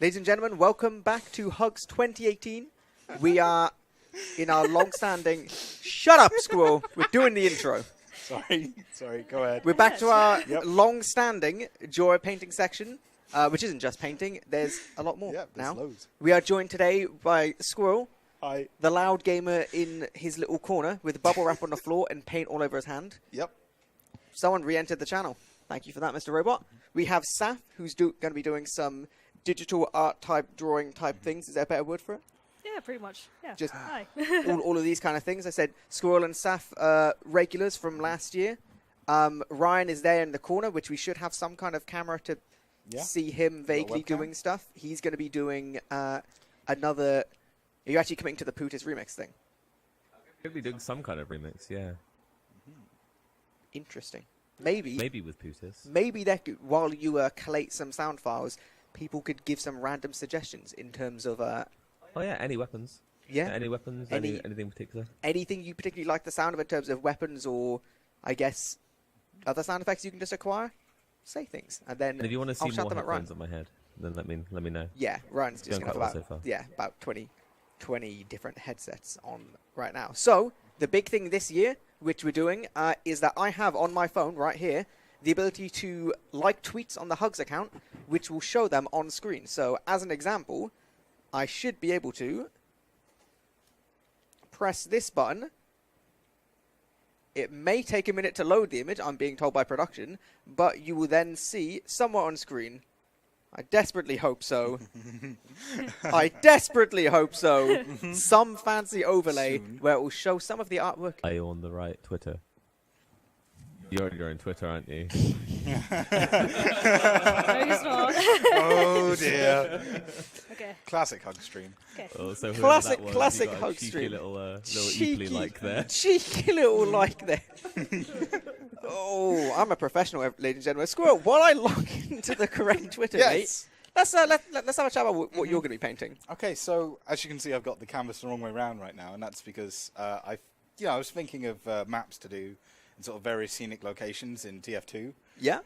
Ladies and gentlemen, welcome back to Hugs 2018. We are in our long-standing... Shut up, Squirrel! We're doing the intro. Sorry, go ahead. We're back to our long-standing Joy painting section, which isn't just painting. There's a lot more now. Loads. We are joined today by Squirrel, Hi. the loud gamer in his little corner with bubble wrap on the floor and paint all over his hand. Yep. Someone re-entered the channel. Thank you for that, Mr. Robot. We have Saf, who's going to be doing some digital art type, drawing type things. Is there a better word for it? Yeah, pretty much. Yeah. Just Hi. all of these kind of things. I said Squirrel and Saf regulars from last year. Ryan is there in the corner, which we should have some kind of camera to see him vaguely doing stuff. He's going to be doing another... Are you actually coming to the Putis remix thing? Could be doing some kind of remix, yeah. Interesting. Maybe with Putis. Maybe while you collate some sound files, people could give some random suggestions in terms of... oh yeah, any weapons. Yeah. Any weapons, anything particular. Anything you particularly like the sound of in terms of weapons or, I guess, other sound effects you can just acquire? Say things. And then And if you want to see I'll shout more them at Ryan. headphones on my head, then let me know. Yeah, Ryan's just Going going to quite have well so far. about 20 different headsets on right now. So, the big thing this year, which we're doing, is that I have on my phone right here the ability to like tweets on the Hugs account, which will show them on screen. So, as an example, I should be able to press this button. It may take a minute to load the image, I'm being told by production, but you will then see somewhere on screen. I desperately hope so. I desperately hope so. Some fancy overlay where it will show some of the artwork. Are you on the right Twitter? You're on Twitter, aren't you? No, he's not. Oh dear. Okay. Classic hug stream. Okay. Oh, so Classic you got a hug cheeky stream. little Cheeky, eeply like there. cheeky little like there. Oh, I'm a professional, ladies and gentlemen. Squirrel, while I log into the correct Twitter, Yes. mate, let's have a chat about what you're going to be painting. Okay, so as you can see, I've got the canvas the wrong way around right now, and that's because I was thinking of maps to do in sort of various scenic locations in TF2. Yeah?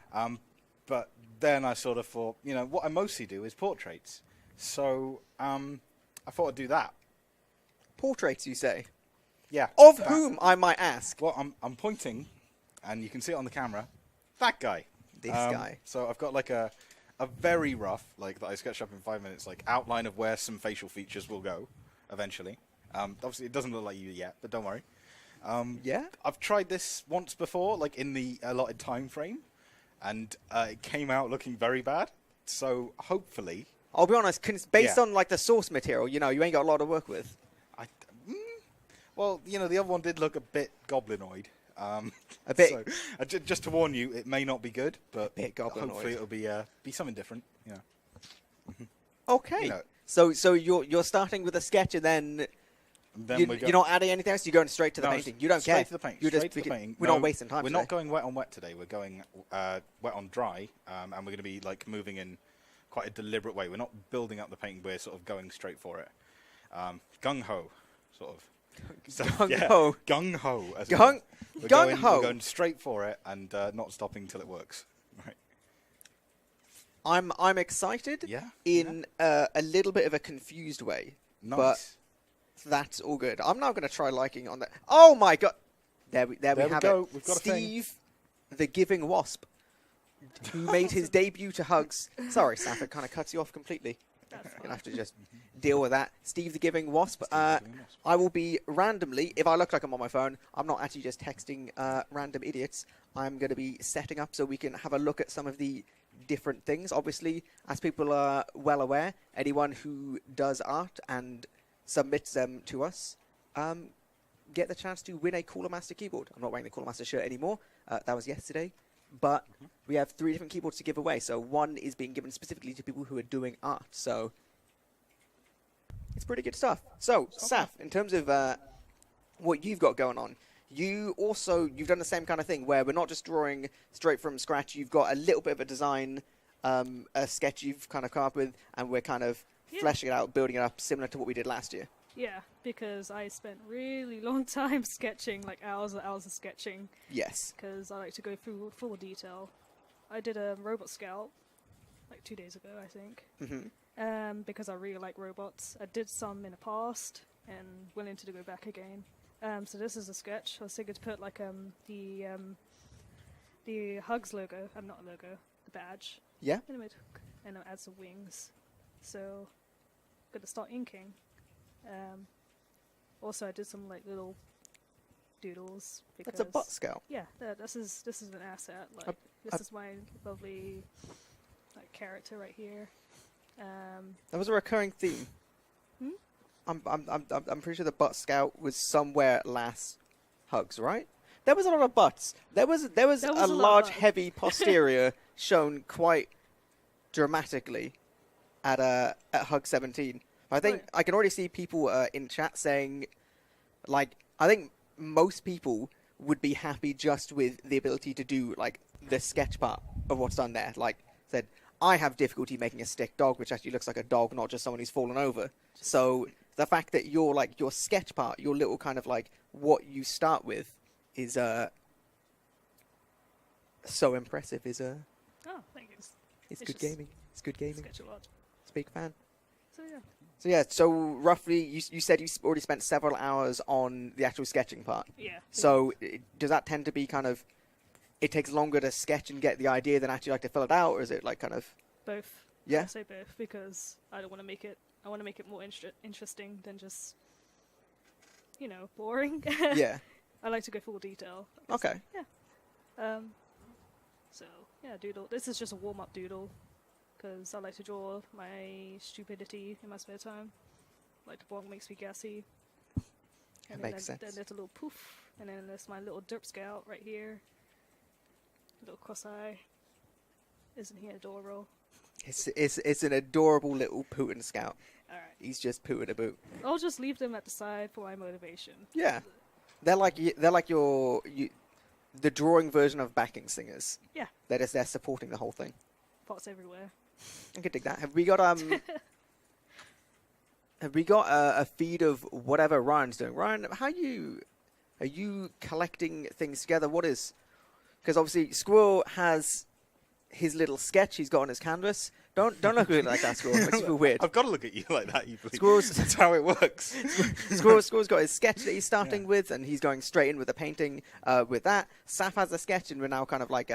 But then I sort of thought, what I mostly do is portraits. So I thought I'd do that. Portraits, you say? Yeah. Of that. whom, I might ask? Well, I'm pointing, and you can see it on the camera. That guy. This guy. So I've got like a very rough, like that I sketched up in 5 minutes, like outline of where some facial features will go eventually. Obviously, it doesn't look like you yet, but don't worry. Yeah? I've tried this once before, like in the allotted time frame, and it came out looking very bad. So hopefully, I'll be honest, based on like the source material, you ain't got a lot to work with. well, the other one did look a bit goblinoid. A bit. So, just to warn you, it may not be good, but Bit goblinoid. hopefully it'll be something different. Okay. So you're starting with a sketch and then you're not adding anything else. You're going straight to the painting. You don't care. Straight to the painting. You're Straight just to the painting. We're No, not wasting time. We're today. not going wet on wet today. We're going wet on dry, and we're going to be like moving in quite a deliberate way. We're not building up the painting. We're sort of going straight for it. Gung ho, sort of. So, Gung ho. Gung ho. Gung ho. We're going straight for it and not stopping till it works. Right. I'm excited. Yeah. In a little bit of a confused way. Nice. But that's all good. I'm now going to try liking on that. Oh my god! There we have go. it. We've got a thing. Steve, the Giving Wasp, who made his debut to Hugs. Sorry, Saf, it kind of cuts you off completely. You're going to have to just deal with that. Steve, the Giving Wasp. I will be randomly, if I look like I'm on my phone, I'm not actually just texting random idiots. I'm going to be setting up so we can have a look at some of the different things. Obviously, as people are well aware, anyone who does art and submits them to us, get the chance to win a Cooler Master keyboard. I'm not wearing the Cooler Master shirt anymore. That was yesterday. But we have 3 different keyboards to give away. So one is being given specifically to people who are doing art. So it's pretty good stuff. So, Saf, in terms of what you've got going on, you've done the same kind of thing where we're not just drawing straight from scratch. You've got a little bit of a design, a sketch you've kind of come up with, and we're kind of fleshing it out, building it up, similar to what we did last year. Yeah, because I spent really long time sketching, like hours and hours of sketching. Yes. Because I like to go through full detail. I did a robot scout like 2 days ago, I think. Because I really like robots. I did some in the past and willing to go back again. So this is a sketch. I was thinking to put like the Hugs logo. I'm not a logo, the badge. Yeah. In the middle, and I'll add some wings. So, gonna start inking. Also, I did some like little doodles. Because, That's a butt scout. Yeah, this is an asset. Like this is my lovely like character right here. That was a recurring theme. I'm pretty sure the butt scout was somewhere last Hugs, right? There was a lot of butts. There was There was a a lot of large, butts. heavy posterior shown quite dramatically at Hug 17. I think Right. I can already see people in chat saying, like, I think most people would be happy just with the ability to do like the sketch part of what's done there. Like said, I have difficulty making a stick dog, which actually looks like a dog, not just someone who's fallen over. So the fact that your sketch part, your little kind of like what you start with, is so impressive. Oh, thank you. It's It's good just gaming. It's good gaming. Sketch a lot. It's a big fan. So yeah. So roughly, you said you already spent several hours on the actual sketching part. Yeah. So does that tend to be kind of, it takes longer to sketch and get the idea than actually like to fill it out, or is it like kind of? Both. Yeah? I say both because I don't want to make it. I want to make it more interesting than just, boring. Yeah. I like to go full detail. Okay. Yeah. So yeah, doodle. This is just a warm-up doodle, because I like to draw my stupidity in my spare time. Like the bong makes me gassy. That makes sense. Then there's a little poof, and then there's my little derp scout right here. Little cross eye. Isn't he adorable? It's an adorable little Putin scout. All right. He's just Putin a boot. I'll just leave them at the side for my motivation. Yeah. They're like the drawing version of backing singers. Yeah. They're supporting the whole thing. Pots everywhere. I could dig that. Have we got a feed of whatever Ryan's doing? Ryan, are you collecting things together? What is? Because obviously Squirrel has his little sketch he's got on his canvas. Don't look at it like that, Squirrel. It makes you feel weird. I've got to look at you like that. You believe. Squirrels- That's how it works. Squirrel's got his sketch that he's starting with, and he's going straight in with the painting with that. Saf has a sketch, and we're now kind of like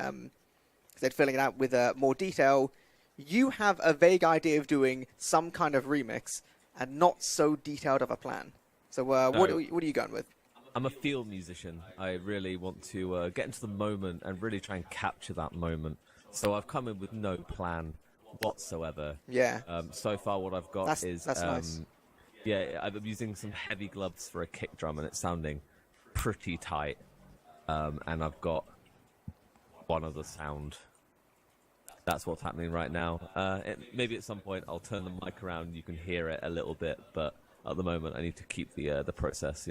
filling it out with more detail. You have a vague idea of doing some kind of remix, and not so detailed of a plan. So what are you going with? I'm a field musician. I really want to get into the moment and really try and capture that moment. So I've come in with no plan whatsoever. Yeah. So far, what I've got That's is nice. Yeah, I'm using some heavy gloves for a kick drum, and it's sounding pretty tight. And I've got one other sound. That's what's happening right now. Maybe at some point I'll turn the mic around and you can hear it a little bit, but at the moment I need to keep the process,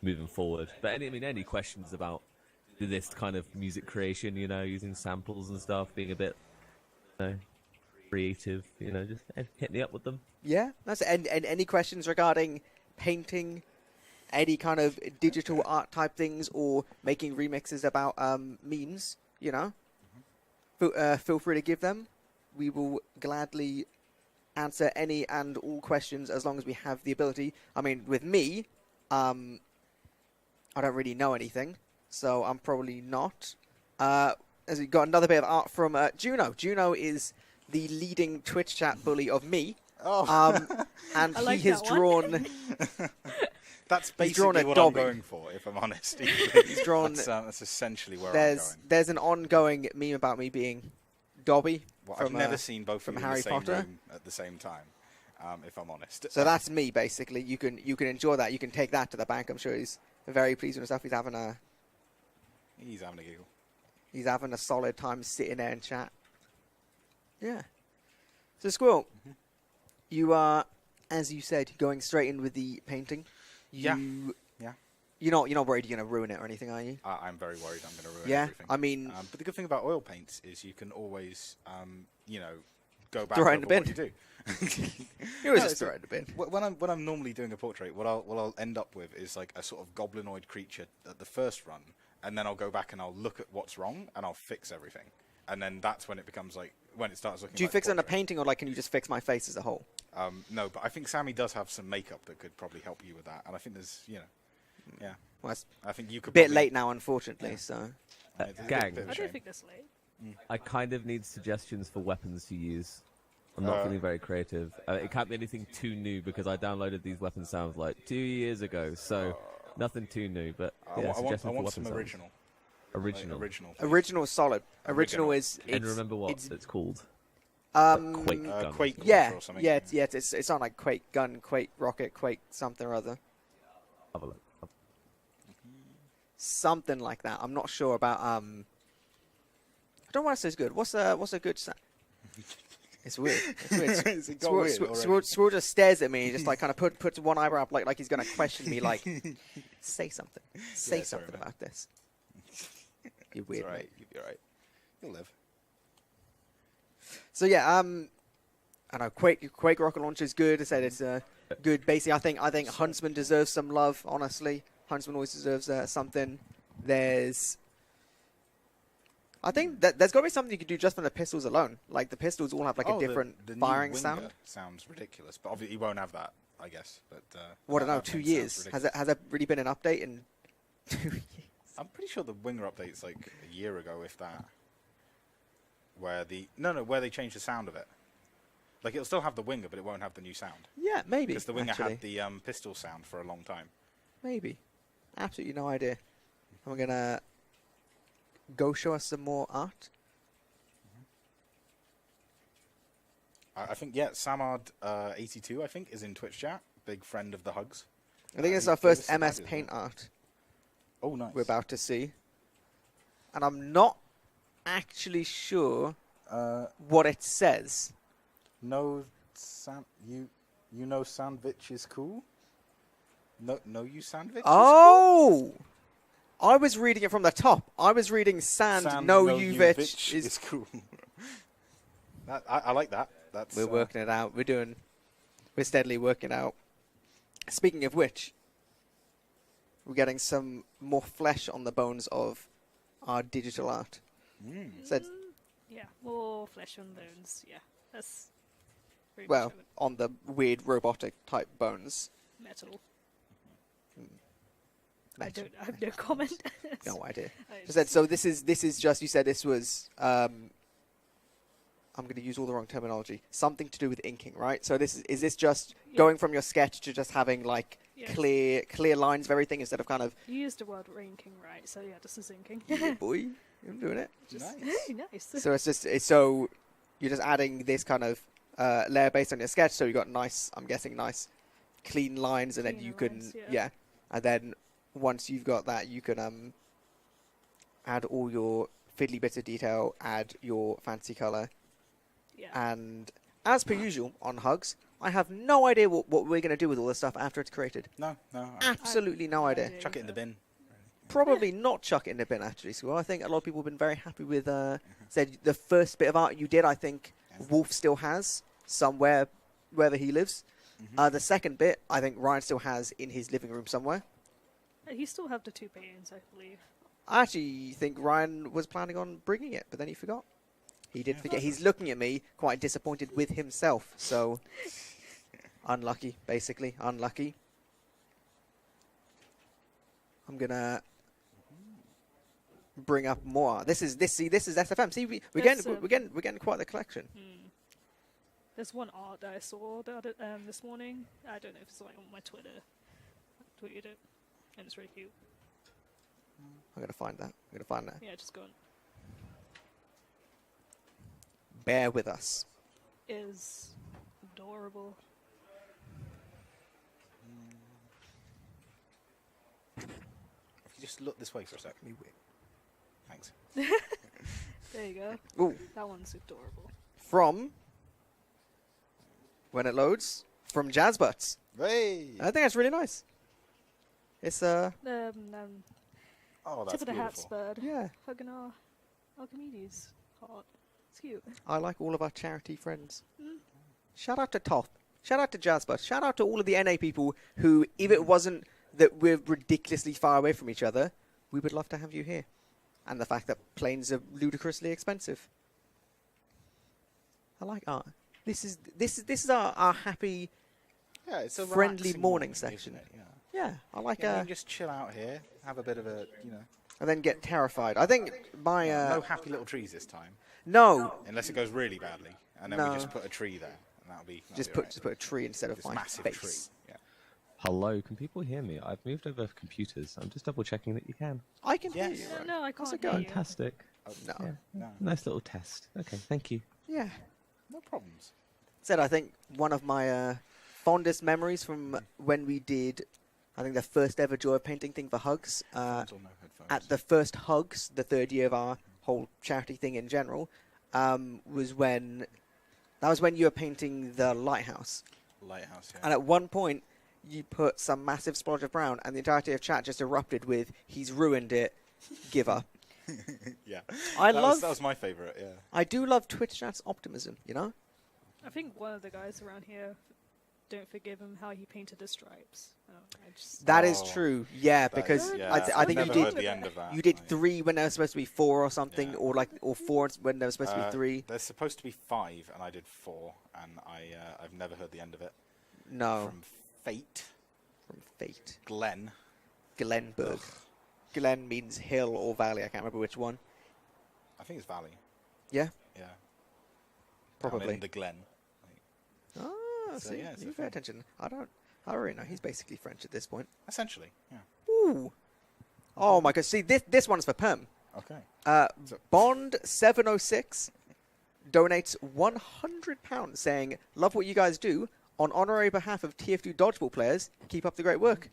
moving forward. But any questions about this kind of music creation, using samples and stuff, being a bit, creative, just hit me up with them. Yeah. That's and any questions regarding painting, any kind of digital art type things, or making remixes about memes, feel free to give them. We will gladly answer any and all questions as long as we have the ability. I mean, with me, I don't really know anything, so I'm probably not. As we got another bit of art from Juno. Juno is the leading Twitch chat bully of me. Oh. And I like he has that one. drawn. That's He's drawn basically a what Dobby. I'm going for, if I'm honest. He's drawn. That's essentially where I'm going. There's an ongoing meme about me being Dobby. Well, from, I've never seen both from of you Harry in the same Potter. room at the same time, if I'm honest. So that's me, basically. You can enjoy that. You can take that to the bank. I'm sure he's very pleased with himself. He's having a giggle. He's having a solid time sitting there and chat. Yeah. So Squirrel, you are, as you said, going straight in with the painting. Yeah. You're not worried you're going to ruin it or anything, are you? I'm very worried I'm going to ruin Yeah. everything. I mean, but the good thing about oil paints is you can always, go back Throw it in over the what bin. you do. you always No, just throw it in the bin. When I'm normally doing a portrait, what I'll end up with is like a sort of goblinoid creature at the first run, and then I'll go back and I'll look at what's wrong and I'll fix everything. and then that's when it becomes like when it starts looking. Do you like fix it on a portrait. painting, or like can you just fix my face as a whole? No, but I think Sammy does have some makeup that could probably help you with that, and I think there's, yeah, Well, it's I think you a could. bit probably- late now, unfortunately. Yeah. So It's a Gang. bit of a I shame. don't think this late. I kind of need suggestions for weapons to use. I'm not feeling very creative. It can't be anything too new because I downloaded these weapon sounds like 2 years ago, so nothing too new. But I yeah, want suggestions for some weapon sounds. original. Original. Like, original. please. original is solid. Original Original. is. And It's, remember what it's, it's called? um, Quake gun. Quake yeah, or something. yeah, it's on like Quake gun, Quake rocket, Quake something or other, Have a look. something like that. I'm not sure about. I don't want to say it's good. What's a good sound? It's weird. It's weird. Is it got weird already? Swirl just stares at me, just like kind of puts one eyebrow up, like he's gonna question me, like say something, say Yeah, sorry, something man. about this. You're It's weird, all right. mate. You'll be all right. You'll live. So yeah, I know Quake rocket launcher is good. I said it's good. Basically, I think Huntsman deserves some love. Honestly, Huntsman always deserves something. I think that there's got to be something you could do just from the pistols alone. Like the pistols all have like a different the new firing Winger sound. sounds ridiculous, but obviously you won't have that, I guess. But What I know, that 2 one years. sounds Has ridiculous. there really been an update in 2 years? I'm pretty sure the Winger update's like a year ago, if that. Where they changed the sound of it. Like it'll still have the Winger, but it won't have the new sound. Yeah, maybe. Because the Winger actually. had the pistol sound for a long time. Maybe. Absolutely no idea. I'm gonna go show us some more art. I think Samard82 I think is in Twitch chat. Big friend of the Hugs. I think it's he our gave first us some MS badges, Paint right? art Oh, nice. we're about to see. And I'm not actually sure what it says. No, you know sandwich is cool. No, you sandwich. Oh! I was reading it from the top. I was reading sand, Sand, no no you you bitch is... cool. I like that. That's We're working it out. We're steadily working out. Speaking of which, we're getting some more flesh on the bones of our digital art. Said, Yeah, more flesh on bones. Yeah, that's pretty well, much of it. on the weird robotic type bones. Metal. Metal. I have no comment. No idea. I She said, just- so this is just, you said this was, I'm going to use all the wrong terminology, something to do with inking, right? So is this just Yeah. going from your sketch to just having like Yes. clear lines of everything instead of kind of, You used the word inking, right? So yeah, this is inking. yeah, boy, I'm doing it. Just, Nice. hey, nice. So so you're just adding this kind of layer based on your sketch. So you got nice, I'm guessing nice, clean lines, and then Cleaner you can lines, yeah. and then once you've got that, you can add all your fiddly bits of detail, add your fancy color, Yeah. and as per usual on Hugs, I have no idea what we're gonna do with all this stuff after it's created. No. Absolutely no idea. Chuck it in the bin. Probably not chuck it in the bin actually. So I think a lot of people have been very happy with said the first bit of art you did. I think Wolf still has somewhere wherever he lives. The second bit I think Ryan still has in his living room somewhere. He still have the 2 paintings, I believe. I actually think Ryan was planning on bringing it, but then he forgot. He did forget. He's looking at me quite disappointed with himself. So unlucky, basically unlucky. I'm gonna bring up more. This is SFM. See, we're That's, getting quite the collection. There's one art that I saw this morning. I don't know if it's like on my Twitter. I tweeted it, and it's really cute. I'm gonna find that. Yeah, just go on. Bear with us. Is adorable. If you just look this way for a sec. Thanks. There you go. Ooh, That one's adorable. from when it loads from Jazz Butts. Hey. I think that's really nice. It's Oh, Tip that's of the hat, beautiful. Spud. yeah. Hugging our Archimedes heart. It's cute. I like all of our charity friends. Shout out to Toth. Shout out to Jazzbus. Shout out to all of the NA people who, if it wasn't that we're ridiculously far away from each other, we would love to have you here. And the fact that planes are ludicrously expensive. I like art. This is our happy, Yeah, it's a friendly relaxing morning isn't section. it? Yeah. Yeah, I like Yeah, you can just chill out here, have a bit of a, and then get terrified. I think my no happy little trees this time, no, unless it goes really badly, and then No. we just put a tree there, and that'll be just all right. put a tree instead of This my massive face. tree. Yeah. Hello, can people hear me? I've moved over computers. I'm just double checking that you can. I can Yes. hear you. No, I How's can't it hear going? you. Fantastic. No. Yeah. No. Nice little test. Okay, thank you. Yeah. No problems. Said I think one of my fondest memories from when we did, I think the first ever Joy of Painting thing for Hugs. Headphones or no headphones? At the first Hugs, the third year of our whole charity thing in general, was when you were painting the lighthouse. Lighthouse, yeah. And at one point, you put some massive splodge of brown, and the entirety of chat just erupted with, "He's ruined it, give up." Yeah. That was my favourite, yeah. I do love Twitch chat's optimism, you know? I think one of the guys around here don't forgive him how he painted the stripes. That is Oh, true, yeah, That because is- I think you I've never did. heard the end of that. You did Like, 3 when there was supposed to be 4 or something, Yeah. or 4 when there was supposed to be 3. There's supposed to be 5, and I did 4, and I've never heard the end of it. No, From Fate, from Fate. Glenn. Glenberg. Glen means hill or valley. I can't remember which one. I think it's Valley. Yeah, Yeah. probably. Down in the Glen. Ah, So, see, yeah, it's you a pay thing. attention. I don't really know. He's basically French at this point. Essentially, yeah. Ooh. Oh my god! See, this one's for Perm. Okay. So- Bond706 donates £100 saying, "Love what you guys do. On honorary behalf of TF2 dodgeball players, keep up the great work."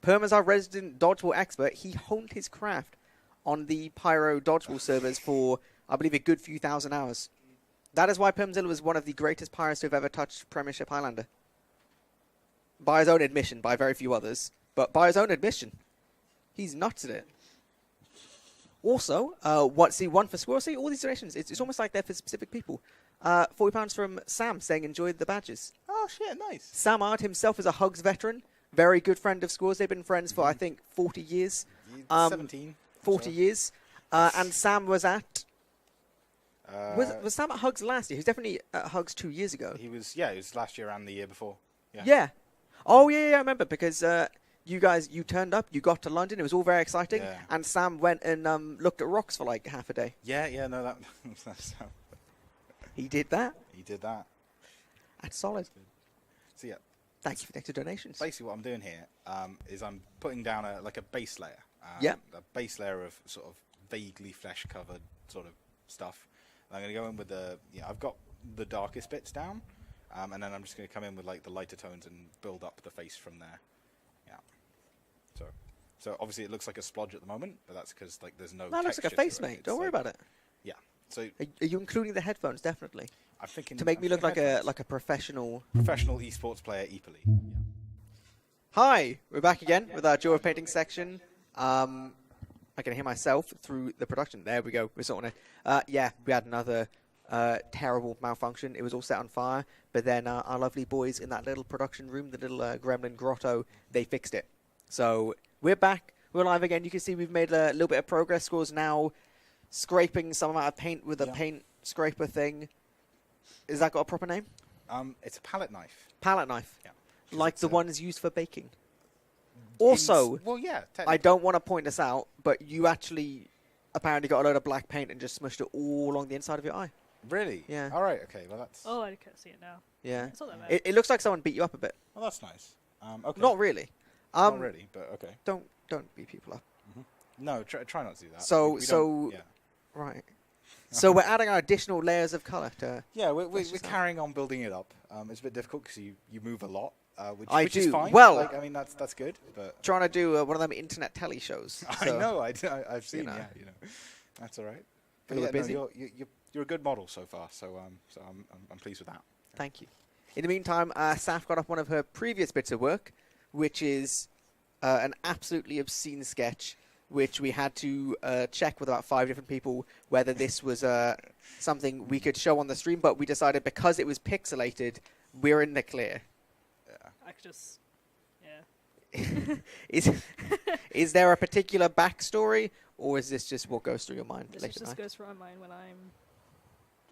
Perm is our resident dodgeball expert. He honed his craft on the Pyro dodgeball servers for, I believe, a good few thousand hours. That is why Permzilla was one of the greatest pirates to have ever touched Premiership Highlander. By his own admission, by very few others, but by his own admission. He's nuts at it. Also, one for Squirrel? See, all these donations, it's almost like they're for specific people. £40 from Sam saying enjoyed the badges. Oh, shit, nice. Sam Ard himself is a Hugs veteran, very good friend of Squirrels. They've been friends for, I think, 40 years. 17. 40 years. And Sam was at... Was was Sam at Hugs last year? He was definitely at Hugs 2 years ago. He was last year and the year before. Yeah. Yeah. Oh, yeah, I remember, because you turned up, you got to London, it was all very exciting, Yeah. and Sam went and looked at rocks for like half a day. Yeah, no, that's how He did that. he did that. That's solid. So, yeah, Thank you for the extra donations. basically what I'm doing here is I'm putting down a base layer. Yeah. A base layer of sort of vaguely flesh-covered sort of stuff. And I'm going to go in with I've got the darkest bits down, and then I'm just going to come in with like the lighter tones and build up the face from there. Yeah. So obviously it looks like a splodge at the moment, but that's because like there's no. That looks like a texture to face, it. mate. It's Don't worry like- about it. Yeah. So Are you including the headphones? Definitely. I'm thinking To make me I'm look like thinking a headphones. professional. Professional esports player, equally. Yeah. Hi, we're back again with our Joy of Painting section. I can hear myself through the production. There we go. We're sorting it. Yeah, we had another terrible malfunction. It was all set on fire, but then our lovely boys in that little production room, the little gremlin grotto, they fixed it. So we're back. We're live again. You can see we've made a little bit of progress. Score's now scraping some amount of paint with a Yeah. paint scraper thing. Is that got a proper name? It's a palette knife. Palette knife. Yeah. Like It's the a- ones used for baking. Also, well, yeah. I technically. don't want to point this out, but you actually apparently got a load of black paint and just smushed it all along the inside of your eye. Really? Yeah. All right. Okay. Well, that's. Oh, I can't see it now. Yeah. It's not that bad. It looks like someone beat you up a bit. Well, that's nice. Okay. Not really. Not really, but okay. Don't beat people up. No, try not to do that. So- We so- don't- yeah. Right. So we're adding our additional layers of colour to... Yeah, we're That's just carrying on building it up. It's a bit difficult because you move a lot, which I is do. fine. Well- like, I mean that's good, but Trying to do one of them internet telly shows. I So know I've seen. know. Yeah, that's all right. A But little yeah, busy? no, you're a good model so far. So I'm pleased with that. Thank you. In the meantime, Saf got up one of her previous bits of work, which is an absolutely obscene sketch, which we had to check with about 5 different people whether this was something we could show on the stream, but we decided because it was pixelated, we're in the clear. I could just, yeah. Is there a particular backstory, or is this just what goes through your mind This late just at night? goes through my mind when I'm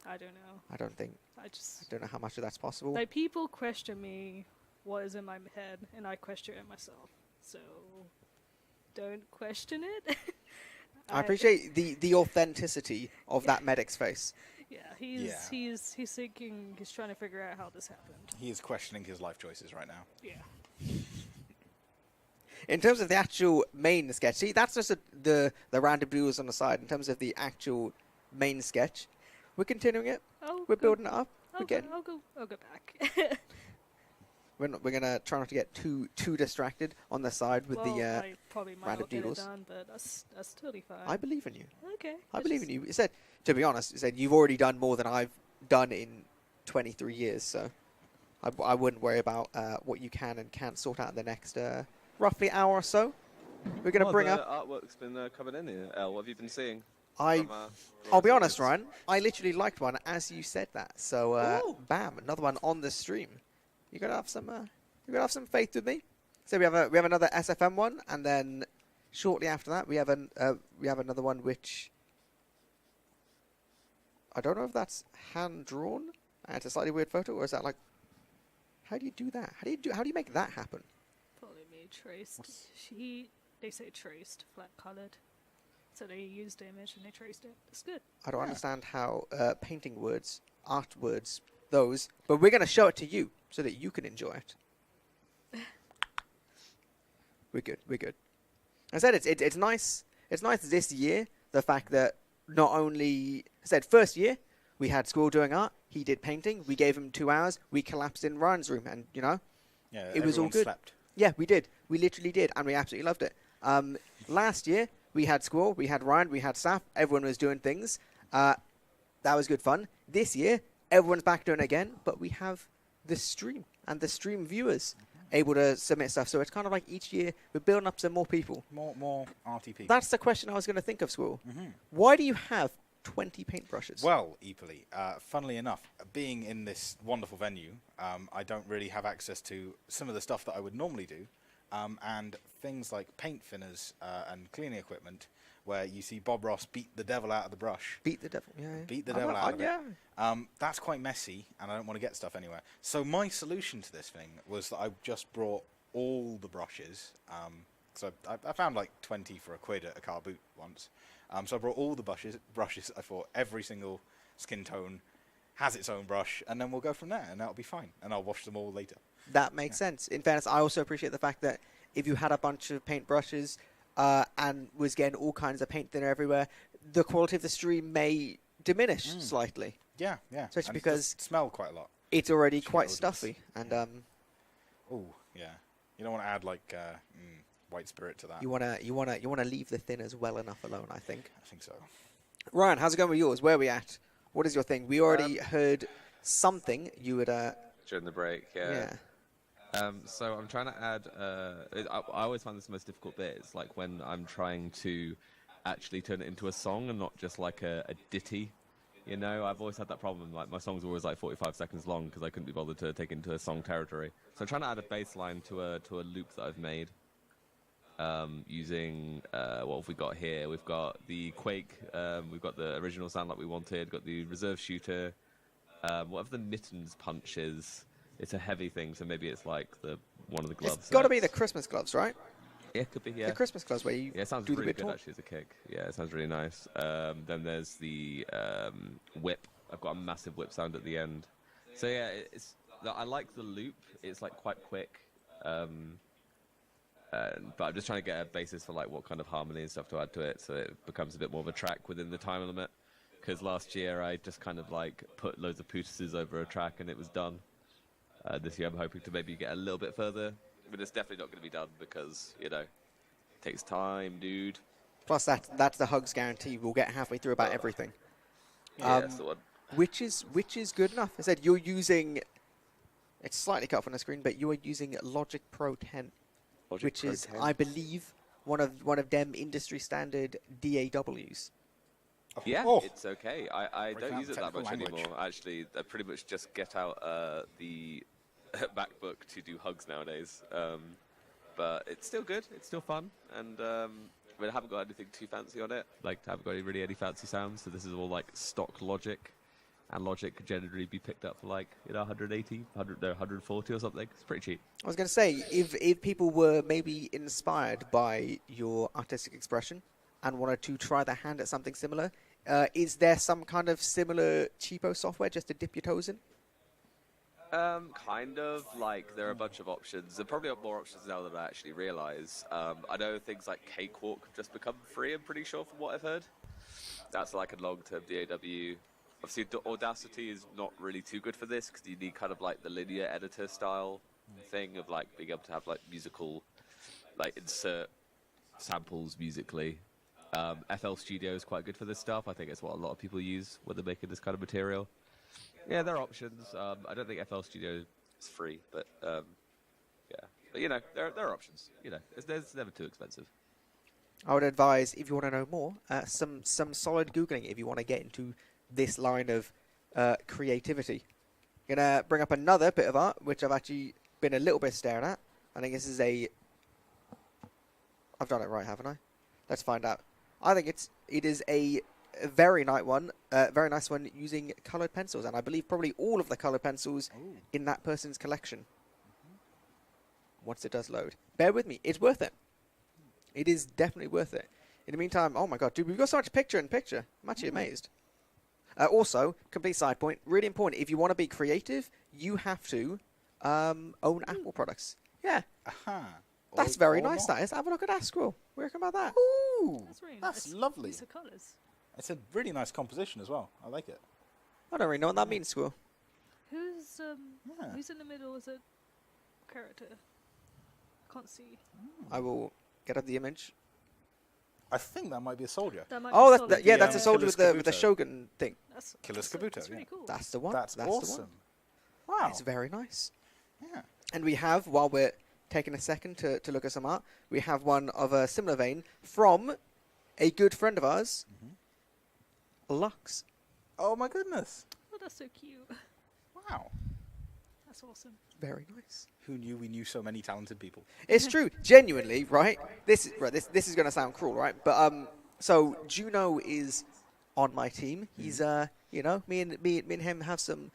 I don't know. I don't think. I I just don't know how much of that's possible. like people question me what is in my head, and I question it myself. So don't question it. I appreciate the authenticity of that medic's face. Yeah, Yeah. he's thinking, he's trying to figure out how this happened. He is questioning his life choices right now. Yeah. In terms of the actual main sketch, see, that's just the random doodles on the side. In terms of the actual main sketch, we're continuing it. We're building it up. We're getting. I'll go back. We're gonna try not to get too distracted on the side with the I probably might random not get it doodles. done, but that's totally fine. I believe in you. Okay. I believe in you. It said, to be honest, it said you've already done more than I've done in 23 years, so I wouldn't worry about what you can and can't sort out in the next roughly hour or so. We're going to bring the up... artwork's been coming in here. El, what have you been seeing? I'll be honest, Ryan, I literally liked one as you said that. So, bam, another one on the stream. You gotta have some faith with me. So we have another SFM one, and then shortly after that we have another one which I don't know if that's hand drawn. It's a slightly weird photo, or is that like? How do you do that? How do you make that happen? Probably me traced. They say traced, flat colored. So they used the image and they traced it. It's good. I don't understand how painting words, art words, those, but we're gonna show it to you so that you can enjoy it. We're good. I said it's nice. It's nice this year, the fact that not only, I said first year, we had Squirrel doing art, he did painting, we gave him 2 hours, we collapsed in Ryan's room, and, Yeah, it was all good. Slept. Yeah, we did. We literally did, and we absolutely loved it. Last year, we had Squirrel, we had Ryan, we had Saf, everyone was doing things. That was good fun. This year, everyone's back doing it again, but we have the stream, and the stream viewers able to submit stuff. So it's kind of like each year we're building up some more people. More arty people. That's the question I was going to think of, Squirrel. Why do you have 20 paintbrushes? Well, Eepily, funnily enough, being in this wonderful venue, I don't really have access to some of the stuff that I would normally do, and things like paint thinners and cleaning equipment, where you see Bob Ross beat the devil out of the brush. Beat the devil. Yeah. Beat the devil out of it. That's quite messy, and I don't want to get stuff anywhere. So my solution to this thing was that I just brought all the brushes. So I found like 20 for £1 at a car boot once. So I brought all the brushes. I thought every single skin tone has its own brush, and then we'll go from there, and that'll be fine. And I'll wash them all later. That makes sense. In fairness, I also appreciate the fact that if you had a bunch of paintbrushes and was getting all kinds of paint thinner everywhere, the quality of the stream may diminish slightly. Yeah. Especially and because it does smell quite a lot. It's already quite Odorous. stuffy. And Oh, yeah. You don't want to add like white spirit to that. you wanna leave the thinners well enough alone, I think. I think so. Ryan, how's it going with yours? Where are we at? What is your thing? We already heard something you would During the break, yeah. So I'm trying to add. I always find this the most difficult bit. It's like when I'm trying to actually turn it into a song and not just like a ditty. You know, I've always had that problem. Like my songs are always like 45 seconds long because I couldn't be bothered to take it into a song territory. So I'm trying to add a bass line to a loop that I've made. Using what have we got here? We've got the Quake. We've got the original sound like we wanted. Got the reserve shooter. Whatever the mittens punch is. It's a heavy thing, so maybe it's like one of the gloves. It's got to be the Christmas gloves, right? Yeah, it could be. Yeah, The Christmas gloves where you it sounds do the really bit good talk. actually as a kick. Yeah, it sounds really nice. Then there's the whip. I've got a massive whip sound at the end. So yeah, I like the loop. It's like quite quick. But I'm just trying to get a basis for like what kind of harmony and stuff to add to it, so it becomes a bit more of a track within the time limit. Because last year I just kind of like put loads of pootuses over a track and it was done. This year I'm hoping to maybe get a little bit further, but it's definitely not going to be done because it takes time, dude. Plus that's the Hugs guarantee. We'll get halfway through about everything. Yeah, that's the one. Which is good enough. I said you're using. It's slightly cut off on the screen, but you are using Logic Pro 10. Which is, I believe, one of them industry standard DAWs. Yeah, Oh. it's okay. I Break don't out use it that technical much language. anymore. Actually, I pretty much just get out the MacBook to do Hugs nowadays. But it's still good. It's still fun. And I haven't got anything too fancy on it. Like, I haven't got any fancy sounds. So this is all like stock Logic. and Logic could generally be picked up for like 180, 140 or something. It's pretty cheap. I was going to say, if people were maybe inspired by your artistic expression and wanted to try their hand at something similar, is there some kind of similar cheapo software just to dip your toes in? Kind of. Like, there are a bunch of options. There probably are more options now than I actually realise. I know things like Cakewalk have just become free, I'm pretty sure, from what I've heard. That's like a long-term DAW. Obviously, Audacity is not really too good for this, because you need kind of like the linear editor style thing of like being able to have like musical, like insert samples musically. FL Studio is quite good for this stuff. I think it's what a lot of people use when they're making this kind of material. Yeah, there are options. I don't think FL Studio is free, but yeah. But there are options. It's never too expensive. I would advise, if you want to know more, some solid Googling if you want to get into this line of creativity. I'm going to bring up another bit of art, which I've actually been a little bit staring at. I think this is I've done it right, haven't I? Let's find out. I think it is a very nice one using coloured pencils, and I believe probably all of the coloured pencils in that person's collection. Once it does load. Bear with me, it's worth it. It is definitely worth it. In the meantime, oh my god, dude, we've got so much picture in picture. I'm actually amazed. Also, complete side point, really important, if you want to be creative, you have to own Apple products. Yeah. That's very nice, that is. Have a look at that scroll. We reckon about that? Ooh, That's really that's nice. lovely. Use of colours. It's a really nice composition as well. I like it. I don't really know what that means, squirrel. Who's Yeah. who's in the middle as a character? Can't see. I will get up the image. I think that might be a soldier. That might Oh, be that's solid. yeah, that's a soldier Killer's with the Kabuto. Shogun thing. Killer's That's Kabuto, really yeah. cool. That's the one. That's the one. awesome. Wow. It's very nice. Yeah. And we have, while we're taking a second to look at some art, we have one of a similar vein from a good friend of ours, Lux. Oh my goodness. Oh, that's so cute. Wow. That's awesome. Very nice. Who knew we knew so many talented people? It's true, genuinely, right? This is going to sound cruel, right? But so Juno is on my team. He's me and him have some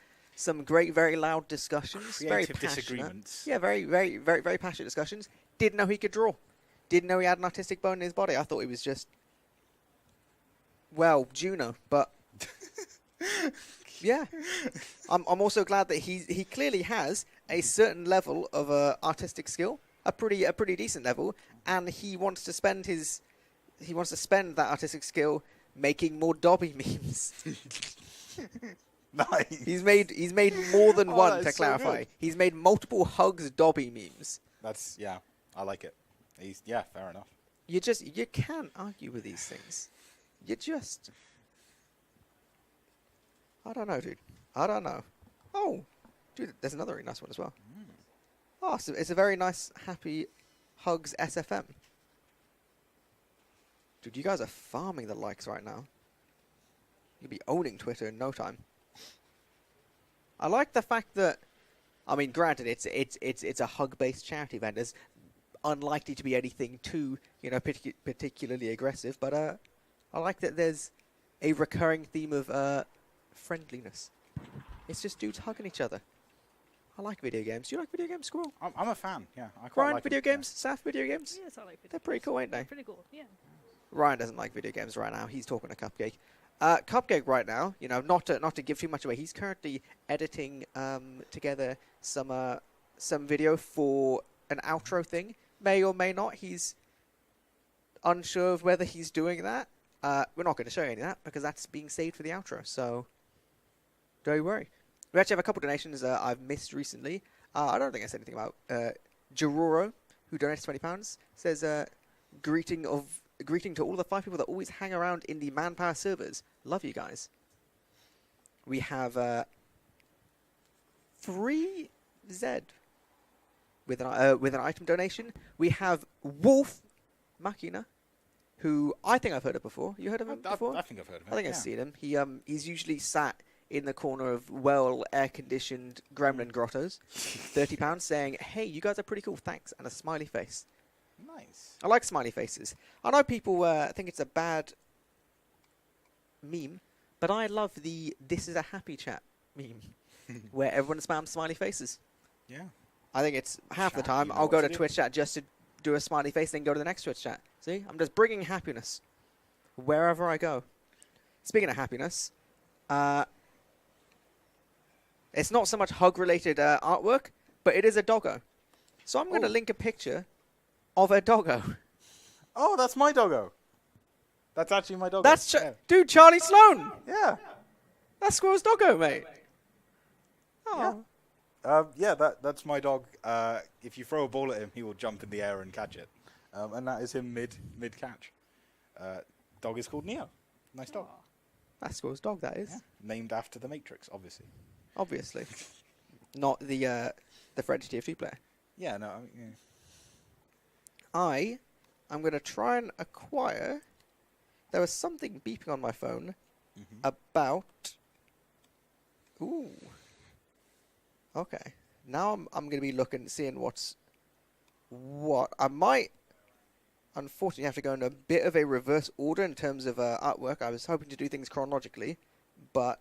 great, very loud discussions, very Creative passionate. disagreements. Yeah, very, very, very, very passionate discussions. Didn't know he could draw. Didn't know he had an artistic bone in his body. I thought he was just, well, Juno. But yeah, I'm also glad that he clearly has a certain level of artistic skill, a pretty decent level, and he wants to spend that artistic skill making more Dobby memes. Nice. He's made more than one, to that's so clarify. good. He's made multiple Hugs Dobby memes. That's, yeah, I like it. Fair enough. You can't argue with these things. I don't know, dude. I don't know. Oh, dude, there's another really nice one as well. Oh, so it's a very nice, happy Hugs SFM. Dude, you guys are farming the likes right now. You'll be owning Twitter in no time. I like the fact that, I mean, granted, it's a hug-based charity event. There's unlikely to be anything too, particularly aggressive. But I like that there's a recurring theme of friendliness. It's just dudes hugging each other. I like video games. Do you like video games, Squirrel? I'm a fan, yeah. I quite Ryan, like video it, yeah. games? Saf, video games? Yes, I like video They're pretty games. cool, ain't they? Pretty cool. Yeah. Ryan doesn't like video games right now. He's talking to Cupcake. Cupcake right now, not to give too much away. He's currently editing together some video for an outro thing. May or may not. He's unsure of whether he's doing that. We're not going to show you any of that because that's being saved for the outro. So don't worry. We actually have a couple donations I've missed recently. I don't think I said anything about Jaroro, who donated £20. Says greeting to all the 5 people that always hang around in the Manpower servers. Love you guys. We have 3Z with an item donation. We have Wolf Machina, who I think I've heard of before. You heard of him before? I think I've heard of him. I think I've seen him. He's usually sat in the corner of well air-conditioned Gremlin grottos. £30 saying, "Hey, you guys are pretty cool, thanks," and a smiley face. Nice. I like smiley faces. I know people think it's a bad meme, But I love the "this is a happy chat" meme, where everyone spams smiley faces. Yeah. I think it's half the Chat, time you know I'll what go to to do. Twitch chat just to do a smiley face, then go to the next Twitch chat. See, I'm just bringing happiness wherever I go. Speaking of happiness, it's not so much hug-related artwork, but it is a doggo. So I'm going to Oh. link a picture of a doggo. Oh, that's my doggo. That's actually my doggo. That's yeah. dude, Charlie Sloan. Yeah. That's Squirrel's doggo, mate. Oh. Yeah, that's my dog. If you throw a ball at him, he will jump in the air and catch it. And that is him mid catch. Dog is called Neo. Nice dog. That's Squirrel's dog, that is. Yeah. Named after the Matrix, obviously. Obviously. Not the French TFT player. Yeah, no, I mean, yeah. I'm going to try and acquire... There was something beeping on my phone about... Ooh. Okay. Now I'm going to be seeing what's what. I might, unfortunately, have to go in a bit of a reverse order in terms of artwork. I was hoping to do things chronologically, but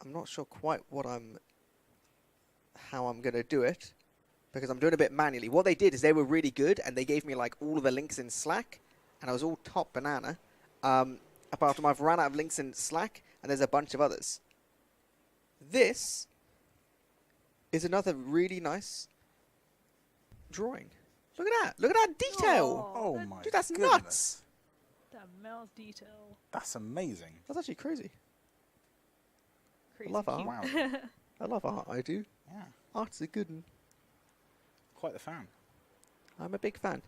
I'm not sure quite how I'm going to do it, because I'm doing a bit manually. What they did is they were really good, and they gave me like all of the links in Slack, and I was all top banana. Apart from I've run out of links in Slack, and there's a bunch of others. This is another really nice drawing. Look at that. Look at that detail. Oh that- my Dude, that's goodness. nuts. That mouth detail. That's amazing. That's actually crazy. Crazy love art. cute. Wow. I love art, I do. Yeah. Art's a good one. Quite the fan. I'm a big fan.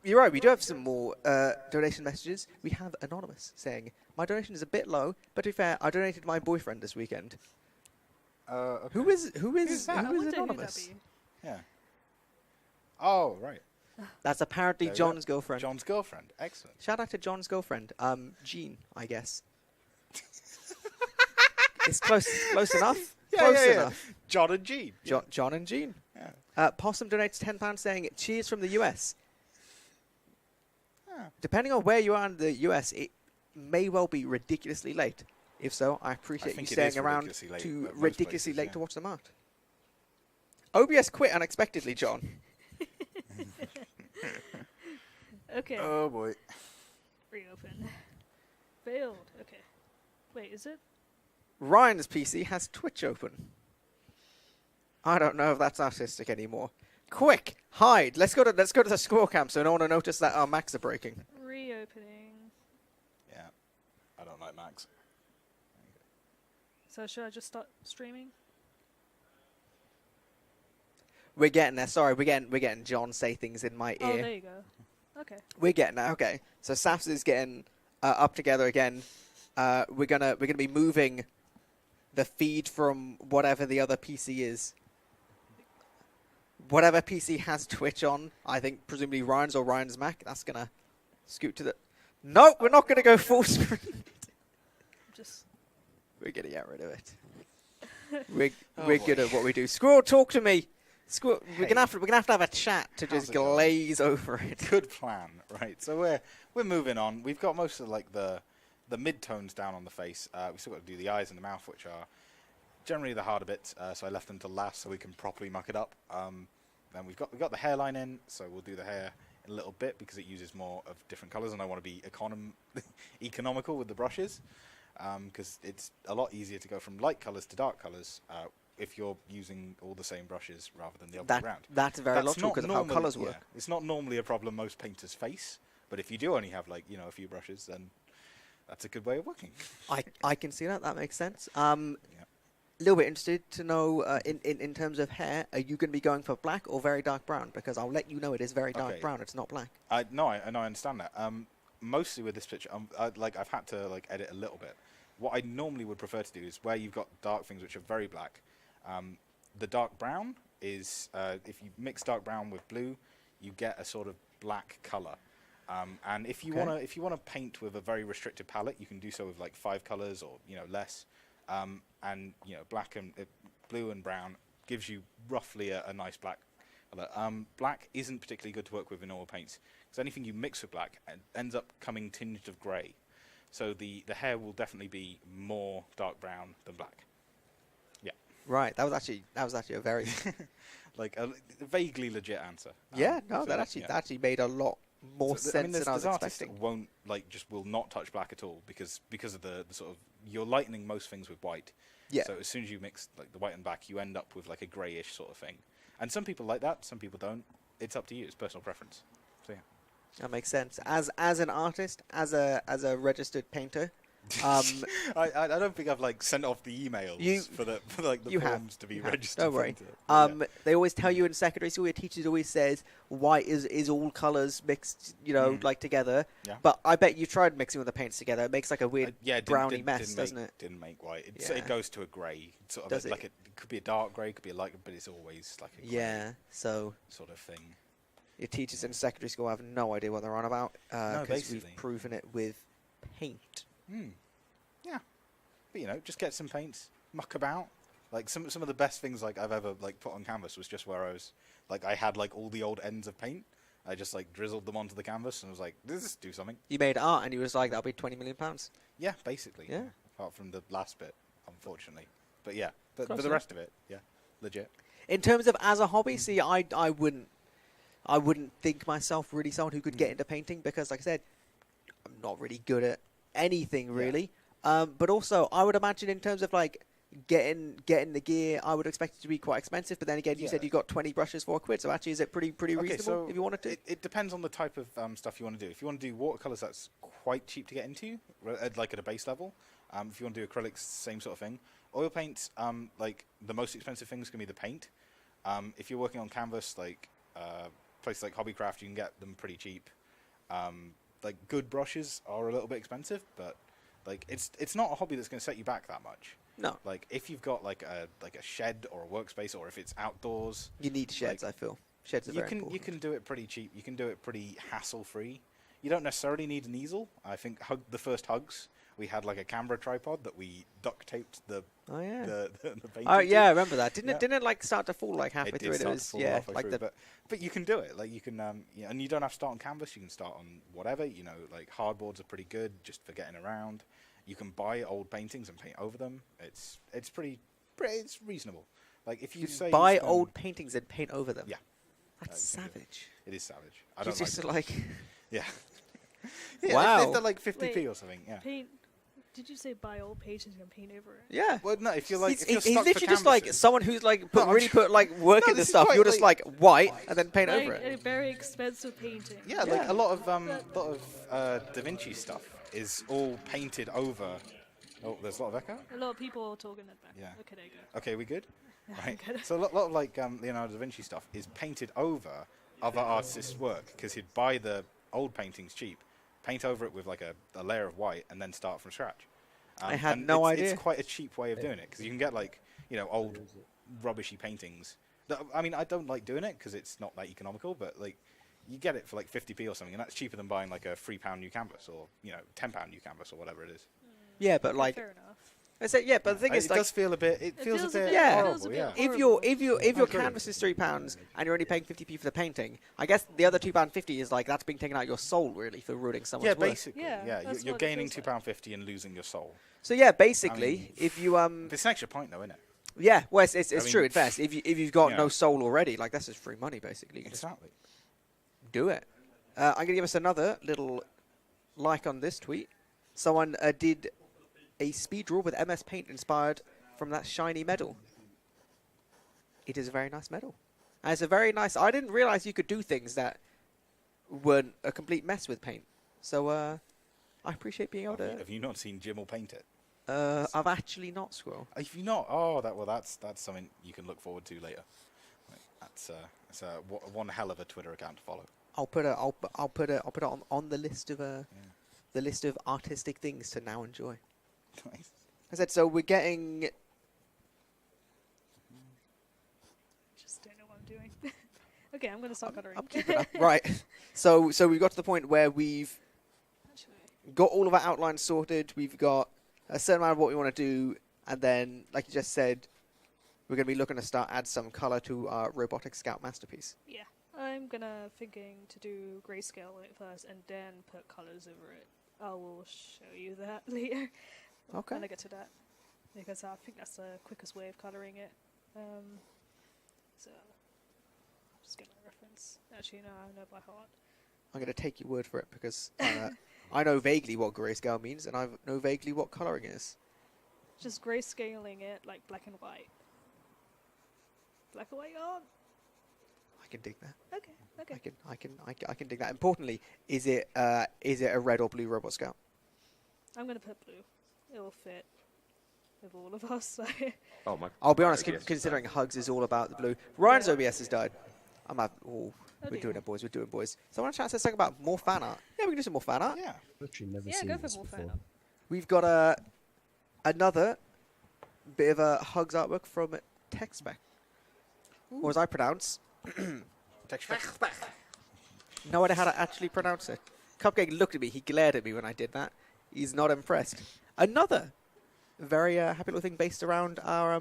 You're right, we do have some more donation messages. We have Anonymous saying, my donation is a bit low, but to be fair, I donated to my boyfriend this weekend. Okay. Who is I who wonder is who that'd Anonymous? be. Yeah. Oh, right. That's apparently There we go. John's girlfriend. John's girlfriend. Excellent. Shout out to John's girlfriend, Jean, I guess. It's close enough. Close enough. John and Jean. John and Jean. Yeah. Possum donates £10 saying, cheers from the US. Yeah. Depending on where you are in the US, it may well be ridiculously late. If so, I appreciate you think it staying is around ridiculously late to at most ridiculously places, late yeah. to watch them art. OBS quit unexpectedly, John. Okay, Oh boy. reopen. Failed. Okay. Wait, is it? Ryan's PC has Twitch open. I don't know if that's artistic anymore. Quick, hide. Let's go to the squirrel camp so no one will notice that our Macs are breaking. Reopening. Yeah. I don't like Max. So should I just start streaming? We're getting there. Sorry, we're getting John say things in my Oh, ear. there you go. Okay. We're getting there. Okay, so Safs is getting up together again. We're gonna be moving the feed from whatever the other PC is. Whatever PC has Twitch on, I think presumably Ryan's or Ryan's Mac. That's gonna scoot to the. Nope, we're not gonna go full screen. Just We're gonna get rid of it. We're boy. good at what we do. Squirrel, talk to me. Squirrel, we're Hey. gonna have to have a chat to How's just it going? glaze over it. Good plan, right? So we're moving on. We've got most of like the mid-tones down on the face. We still got to do the eyes and the mouth, which are generally the harder bits. So I left them to last so we can properly muck it up. Then we've got the hairline in, so we'll do the hair in a little bit because it uses more of different colours, and I want to be economical with the brushes because it's a lot easier to go from light colours to dark colours if you're using all the same brushes rather than the other way around. That's very logical not because of how normally- colours work. yeah, it's not normally a problem most painters face, but if you do only have like a few brushes, then that's a good way of working. I can see that. That makes sense. Yeah. A little bit interested to know in terms of hair, are you going to be going for black or very dark brown? Because I'll let you know it is very dark Okay. brown. It's not black. I understand that. Mostly with this picture, I've had to like edit a little bit. What I normally would prefer to do is where you've got dark things which are very black. The dark brown is if you mix dark brown with blue, you get a sort of black color. And if you Okay. wanna paint with a very restricted palette, you can do so with like 5 colors or less. And black and blue and brown gives you roughly a nice black color. Black isn't particularly good to work with in oil paints because anything you mix with black ends up coming tinged of grey. So the hair will definitely be more dark brown than black. Yeah. Right. That was actually a very Like a vaguely legit answer. yeah. No, so that actually made a lot more So sense there's than I was artists that expecting. won't just will not touch black at all because of the sort of you're lightening most things with white. Yeah. So as soon as you mix like the white and black, you end up with like a greyish sort of thing. And some people like that, some people don't. It's up to you. It's personal preference. So yeah. That makes sense. As an artist, as a registered painter, I don't think I've like sent off the emails for the you have. forms to be You have. registered. Don't worry. painter. But yeah. They always tell you in secondary school, your teachers always says white is all colours mixed, like together. Yeah. But I bet you tried mixing with the paints together. It makes like a weird Yeah, it browny mess, doesn't it? Didn't make white. Yeah. It goes to a grey sort of Does like it? it could be a dark grey, could be a light, but it's always like a grey Yeah. So sort of thing. your teachers in secondary school have no idea what they're on about No, because we've basically. proven it with paint. Yeah, but just get some paints, muck about. Like some of the best things like I've ever like put on canvas was just where I had like all the old ends of paint. I just like drizzled them onto the canvas and was like, "Does this do something?" You made art, and you was like, "That'll be £20 million." Yeah, basically. Yeah. Apart from the last bit, unfortunately. But yeah, but Close the enough. rest of it, yeah, legit. In terms of as a hobby, see, I wouldn't think myself really someone who could get into painting because, like I said, I'm not really good at anything really. But also, I would imagine in terms of like getting the gear, I would expect it to be quite expensive. But then again, you said you got 20 brushes for £1. So actually, is it pretty reasonable so if you wanted to? It depends on the type of stuff you want to do. If you want to do watercolors, that's quite cheap to get into, like at a base level. If you want to do acrylics, same sort of thing. Oil paints, like the most expensive things can be the paint. If you're working on canvas, like places like Hobbycraft, you can get them pretty cheap. Like good brushes are a little bit expensive, but like it's not a hobby that's going to set you back that much. No, Like if you've got like a shed or a workspace, or if it's outdoors, you need sheds. I feel sheds are very important. you can do it pretty cheap. You can do it pretty hassle free. You don't necessarily need an easel. I think the first Hugs, we had like a camera tripod that we duct taped the Oh yeah. the paint. Oh into. yeah, I remember that. Yeah. Didn't it like start to fall like halfway It through? did And it start to was fall yeah, halfway like through, the but you can do it. Like you can and you don't have to start on canvas. You can start on whatever. Like hardboards are pretty good just for getting around. You can buy old paintings and paint over them. It's it's reasonable. Like if you say you buy spend- old paintings and paint over them. Yeah. That's you can do it. savage. It is savage. I You don't just like it. like Yeah. Yeah, Wow. if they're like 50p Wait. or something, yeah. Paint. Did you say buy old pages and paint over it? yeah. Well, no, if you're like, He's, if you're he's stuck literally for just like canvases- someone who's like No, I'm really put like work No, into this is stuff. quite, You're just like white and then paint Like over it. a very expensive painting. Yeah, like a lot of Da Vinci stuff is all painted over. Oh, there's a lot of echo. A lot of people are talking at the back. Yeah. Okay, there you go. Okay, we good? Right. Good. So a lot of like Leonardo da Vinci stuff is painted over other artists' work because he'd buy the old paintings cheap, paint over it with like a layer of white, and then start from scratch. I had and no it's, idea. It's quite a cheap way of doing it because you can get like old rubbishy paintings. I mean, I don't like doing it because it's not that economical, but like you get it for like 50p or something, and that's cheaper than buying like a £3 new canvas or £10 new canvas or whatever it is. Yeah, but like Fair enough. I said, yeah, but the thing is, It like, does feel a bit. It feels a feels a bit bit- Yeah. horrible. feels a bit Yeah. horrible. if your I agree. canvas is £3 and you're only paying 50p for the painting, I guess the other £2.50 is like that's being taken out of your soul really for ruining someone's Yeah, work. basically. Yeah, Yeah, that's you're what it gaining feels like. £2.50 and losing your soul. So yeah, basically, I mean, if you It's an extra point, though, isn't it? yeah, well, it's I mean, true. In fact, if you've got yeah. no soul already, like that's just free money basically. You can just Exactly. do it. I'm gonna give us another little like on this tweet. Someone did a speed draw with MS Paint inspired from that shiny medal. It is a very nice medal. And it's a very nice. I didn't realize you could do things that weren't a complete mess with paint. So I appreciate being able to. Have you not seen Jim will paint it? I've actually not, Squirrel. If you not, that's something you can look forward to later. Like, that's one hell of a Twitter account to follow. I'll put it on the list of the list of artistic things to now enjoy. Nice. I said so. We're getting. Just don't know what I'm doing. Okay, I'm gonna start coloring. I'm keeping up. Right. So we got to the point where we've Actually, got all of our outlines sorted. We've got a certain amount of what we want to do, and then, like you just said, we're going to be looking to add some color to our robotic scout masterpiece. yeah, I'm gonna thinking to do grayscale on it first and then put colors over it. I will show you that later Okay. when I get to that, because I think that's the quickest way of coloring it. So, just get my reference. Actually, no, I know by heart. I'm going to take your word for it because I know vaguely what grayscale means, and I know vaguely what coloring is. Just grayscaling it like black and white. Black and white art. I can dig that. Okay. Okay. I can dig that. Importantly, is it a red or blue Robot Scout? I'm gonna put blue. It will fit with all of us. So. Oh my! I'll be honest, OBS considering Hugs is all about the blue. Ryan's OBS has died. We're Okay. doing it, boys. We're doing it, boys. So I want to chat something about more fan art. Yeah, we can do some more fan art. Yeah. Literally never Yeah, seen go for this more before. fan art. We've got another bit of a Hugs artwork from TechSpec. Or as I pronounce, no idea how to actually pronounce it. Cupcake looked at me. He glared at me when I did that. He's not impressed. Another very happy little thing based around our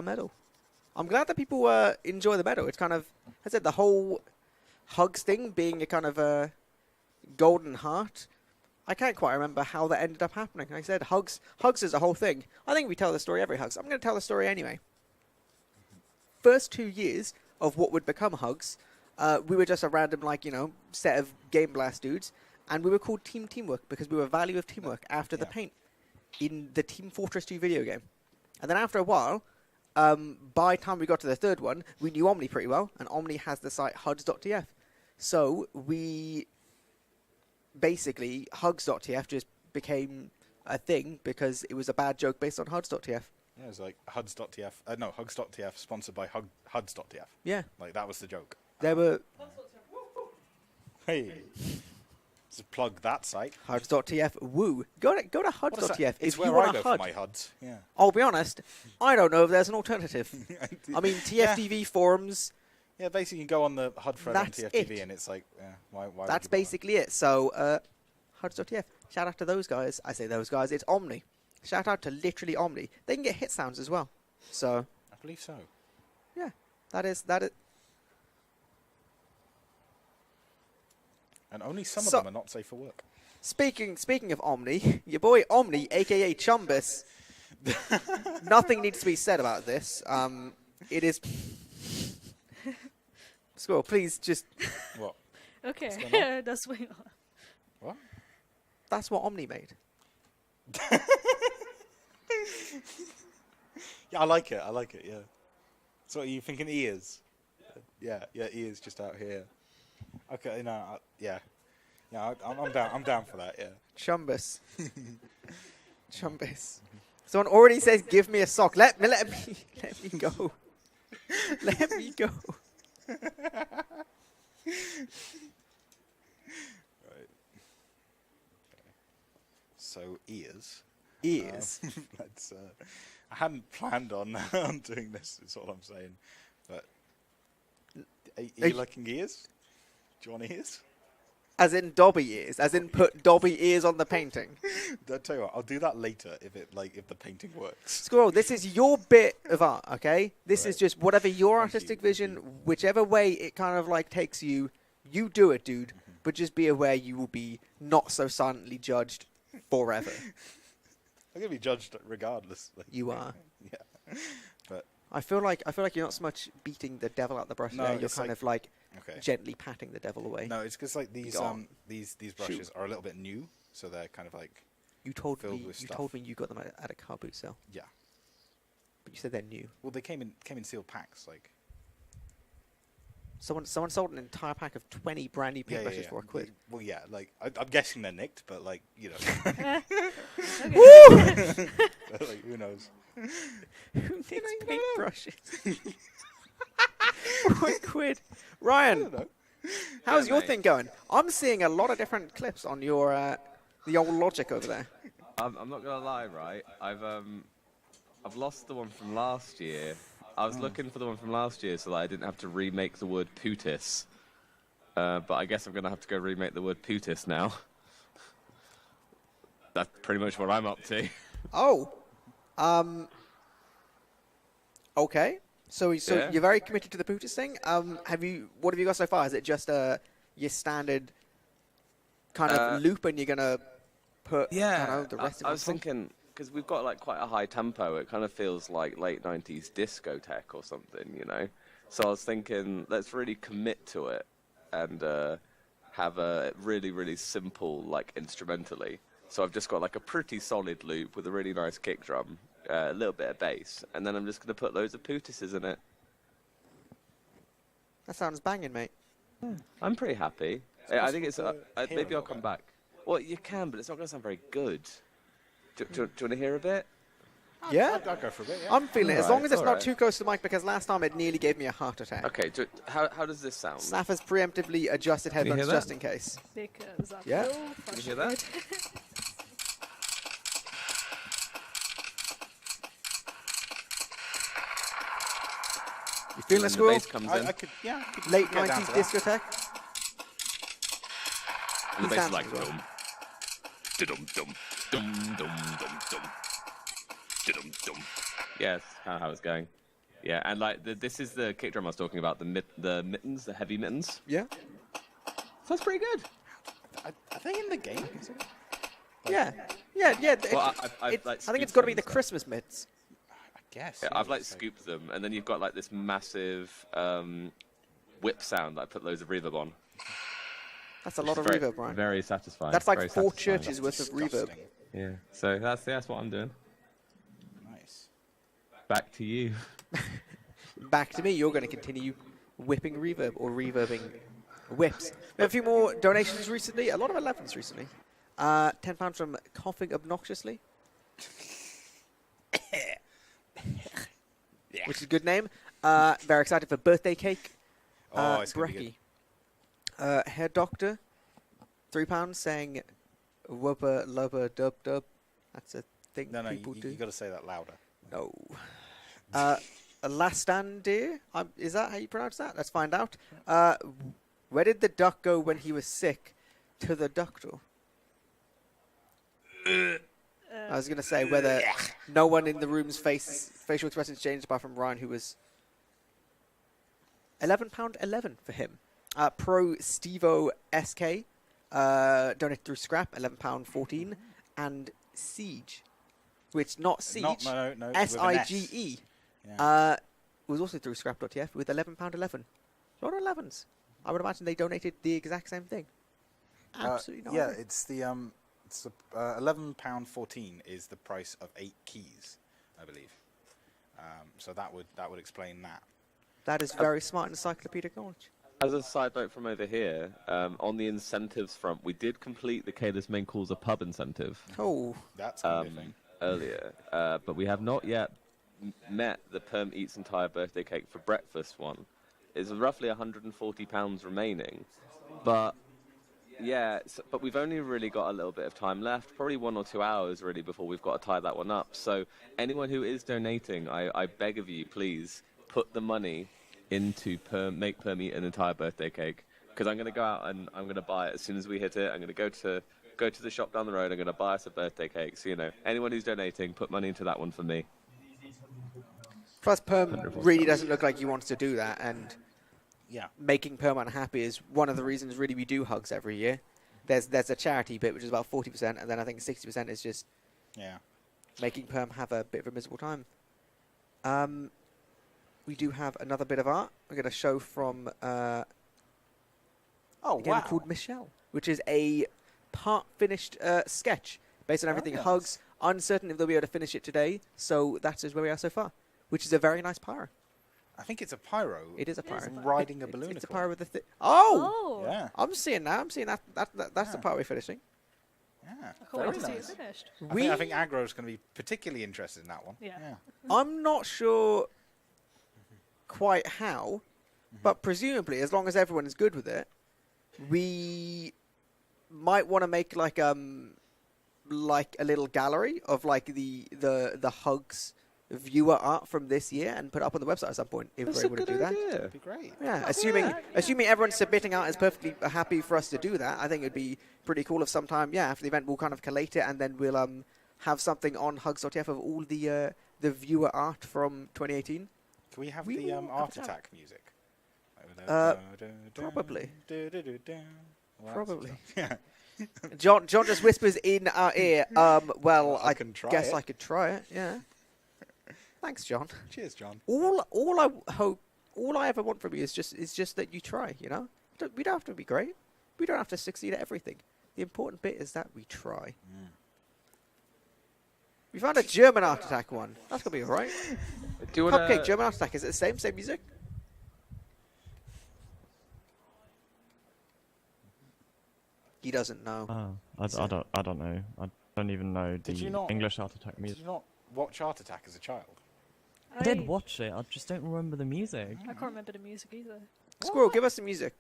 medal. I'm glad that people enjoy the medal. It's kind of, as I said, the whole Hugs thing being a kind of a golden heart. I can't quite remember how that ended up happening. Like I said, Hugs is a whole thing. I think we tell the story every Hugs. I'm going to tell the story anyway. First 2 years of what would become Hugs, we were just a random, set of Game Blast dudes, and we were called Team Teamwork because we were value of teamwork after the paint in the Team Fortress 2 video game. And then after a while, by the time we got to the third one, we knew Omni pretty well, and Omni has the site Hugs.tf. So we basically, Hugs.tf just became a thing because it was a bad joke based on Hugs.tf. Yeah, it was like Hugs.tf. No, Hugs.tf sponsored by Hugs.tf. Yeah. Like, that was the joke. There were Hey. Just plug that site. Hugs.tf. Woo. Go to What is that? Hugs.tf It's if where you want I a go for HUD. my HUDs. Yeah. I'll be honest, I don't know if there's an alternative. I mean, TFTV forums, Yeah, basically you go on the HUD thread on That's TFTV it. and it's like, yeah, why would that's you bother? basically it. So, Hugs.tf. Shout out to those guys. I say those guys, it's Omni. Shout out to literally Omni. They can get hit sounds as well. So, I believe so. yeah, that is. And only some So- of them are not safe for work. Speaking of Omni, your boy Omni, aka Chumbus. Nothing needs to be said about this. It is. Squirrel, please just. What? Okay. going That's way on. What? That's what Omni made. Yeah, I like it, yeah. So are you thinking ears? Yeah, ears just out here. Okay, no, yeah. Yeah, I'm down for that, yeah. Chumbus. Chumbus. Someone already says, "Give me a sock." Let me go. Let me go. Right. So ears. Ears. Let's. I hadn't planned on on doing this. Is all I'm saying. But are you liking ears? Do you want ears? As in Dobby ears. As in put Dobby ears on the painting. I'll tell you what. I'll do that later if the painting works. Squirrel, this is your bit of art, okay? This is Right. just whatever your Thank you, artistic thank vision, you. whichever way it kind of like takes you, you do it, dude. But just be aware you will be not so silently judged forever. I'm gonna be judged regardless. Like, You are. Yeah. But I feel like you're not so much beating the devil out the brush No, there. You're it's kind like- of like okay. gently patting the devil away. No, it's because like these Gone. these brushes are a little bit new, so they're kind of like You told filled me with you stuff. told me you got them at a car boot sale, yeah. but you said they're new. Well, they came in sealed packs, like. Someone sold an entire pack of 20 brand new paintbrushes for a quid. Well, yeah, like I'm guessing they're nicked, but like you know, like who knows? Who nicks paintbrushes? For a quid. Ryan, I don't know. how's Yeah, your mate. thing going? I'm seeing a lot of different clips on your the old Logic over there. I'm not gonna lie, right? I've lost the one from last year. I was looking for the one from last year so that I didn't have to remake the word putis. But I guess I'm gonna have to go remake the word putis now. That's pretty much what I'm up to. Oh, okay. So Yeah. you're very committed to the Putis thing. What have you got so far? Is it just your standard kind of loop, and you're gonna put Yeah, I don't know, the rest of I it was on? thinking because we've got like quite a high tempo. It kind of feels like late '90s discotheque or something, you know. So I was thinking, let's really commit to it and have a really, really simple like instrumentally. So I've just got like a pretty solid loop with a really nice kick drum, a little bit of bass, and then I'm just gonna put loads of pootises in it. That sounds banging, mate. I'm pretty happy. I think it's hear a maybe I'll little come bit. back. Well, you can, but it's not going to sound very good. Do you want to hear a bit? Yeah, I'll go for a bit. Yeah. I'm feeling it. As Alright, long as it's not alright. too close to the mic, because last time it nearly gave me a heart attack. Okay, how does this sound? Saf has preemptively adjusted you hear headphones that? just in case. Because I Yeah. feel Can you hear that? You feeling it, When the Squirrel? bass comes in, I could, yeah. I could Late get down 90s to that. discotheque? and the He's bass is like dancing as well. dum, dum, dum, dum, dum, dum, dum, dum. Yeah, that's how it's going. Yeah, and like this is the kick drum I was talking about, the mittens, the heavy mittens. Yeah. That's pretty good. Are they in the game? Yeah. Yeah, yeah. Well, I've, like, I think it's scooped got to be them the and stuff. Christmas mitts. I guess. Yeah, yeah, I've like so- scooped them, and then you've got like this massive whip sound that I put loads of reverb on. That's a lot of Very- reverb, Brian. Very satisfying. That's like very 4 satisfying. churches worth of reverb. Disgusting. Yeah, so that's what I'm doing. Nice. Back to you. Back to me. You're going to continue whipping reverb or reverbing whips. We have a few more donations recently. A lot of 11s recently. £10 from Coughing Obnoxiously. Which is a good name. Very excited for birthday cake. Oh, it's gonna be Brecky. Hair Doctor, £3 saying whoopa lubba dub dub. That's a thing No, people do. you got to say that louder. No. Lastandir? Is that how you pronounce that? Let's find out. Where did the duck go when he was sick? To the doctor. I was going to say whether no one in the room's facial expressions changed apart from Ryan, who was £11.11 for him. Pro Stevo SK donated through Scrap, £11.14. And Siege, which not Siege, no, with an S-I-G-E, Yeah. was also through Scrap.tf with £11.11. A lot of 11s. I would imagine they donated the exact same thing. Absolutely no Yeah, idea. it's the £11.14 is the price of 8 keys, I believe. So that would explain that. That is very smart encyclopedic knowledge. As a side note from over here, on the incentives front, we did complete the Kayla's Main Calls a Pub incentive Oh, That's gonna be a thing. earlier, but we have not yet met the Perm Eats entire birthday cake for breakfast one. It's roughly £140 remaining, but yeah, but we've only really got a little bit of time left, probably 1 or 2 hours really before we've got to tie that one up. So anyone who is donating, I beg of you, please put the money into make Perm eat an entire birthday cake, because I'm going to go out and I'm going to buy it as soon as we hit it. I'm going to go to the shop down the road. I'm going to buy us a birthday cake. So, you know, anyone who's donating, put money into that one for me. plus Perm really doesn't look like he wants to do that, and Yeah. making Perm unhappy is one of the reasons really we do Hugs every year. There's a charity bit, which is about 40%, and then I think 60% is just Yeah. making Perm have a bit of a miserable time. We do have another bit of art. We're going to show from Oh, a game called Michelle, which is a part-finished sketch based on everything nice. Hugs. Uncertain if they'll be able to finish it today, so that is where we are so far, which is a very nice pyro. I think it's a pyro. It is a pyro. Riding a balloon. It's a pyro with a Oh! Oh, Yeah. I'm seeing that. I'm seeing that. That's the Yeah. part we're finishing. Yeah. I can't Very wait to see nice. it finished. I think Agro's going to be particularly interested in that one. Yeah. I'm not sure quite how, but presumably, as long as everyone is good with it, we might want to make like a little gallery of like the Hugs viewer art from this year and put it up on the website at some point if we're able to do that. That'd be great. Yeah, assuming everyone submitting out is perfectly happy for us to do that, I think it'd be pretty cool if sometime, after the event, we'll kind of collate it and then we'll have something on Hugs.tf of all the viewer art from 2018. Can we have We the will have Art that. Attack music? Probably. Well, that's Probably. Yeah. John just whispers in our ear. Well, I I can try guess it. I could try it. Yeah. Thanks, John. Cheers, John. All I ever want from you is just that you try. You know, we don't have to be great. We don't have to succeed at everything. The important bit is that we try. We found a German Art Attack one. That's gonna be alright. Do you want Cupcake German Art Attack. Is it the same music? He doesn't know. I don't know. I don't even know Did you the not- English Art Attack Did music. you not watch Art Attack as a child? I did watch it. I just don't remember the music. I can't remember the music either. Squirrel, give us some music.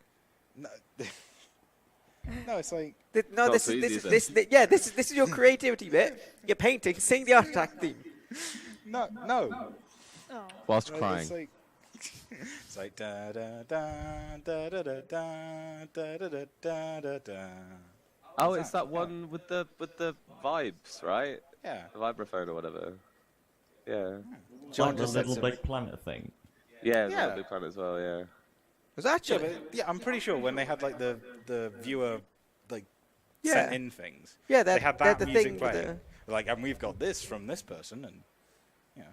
No, no, it's like No, Not this so is easy this then. this is your creativity bit. You're painting. Sing the Art Attack theme. no. Oh. whilst No, crying? It's like da da da da da da da da da da da da. Oh, it's that one with the vibes, right? Yeah. The vibraphone or whatever. Yeah. John Like the just said Little so. Big Planet thing. Yeah, it's Yeah. on the big planet as well. Yeah. Was that Yeah, actually? but I'm pretty sure when they had like the viewer like Yeah. sent in things, Yeah, they had that the music thing with playing. Like, and we've got this from this person, and yeah,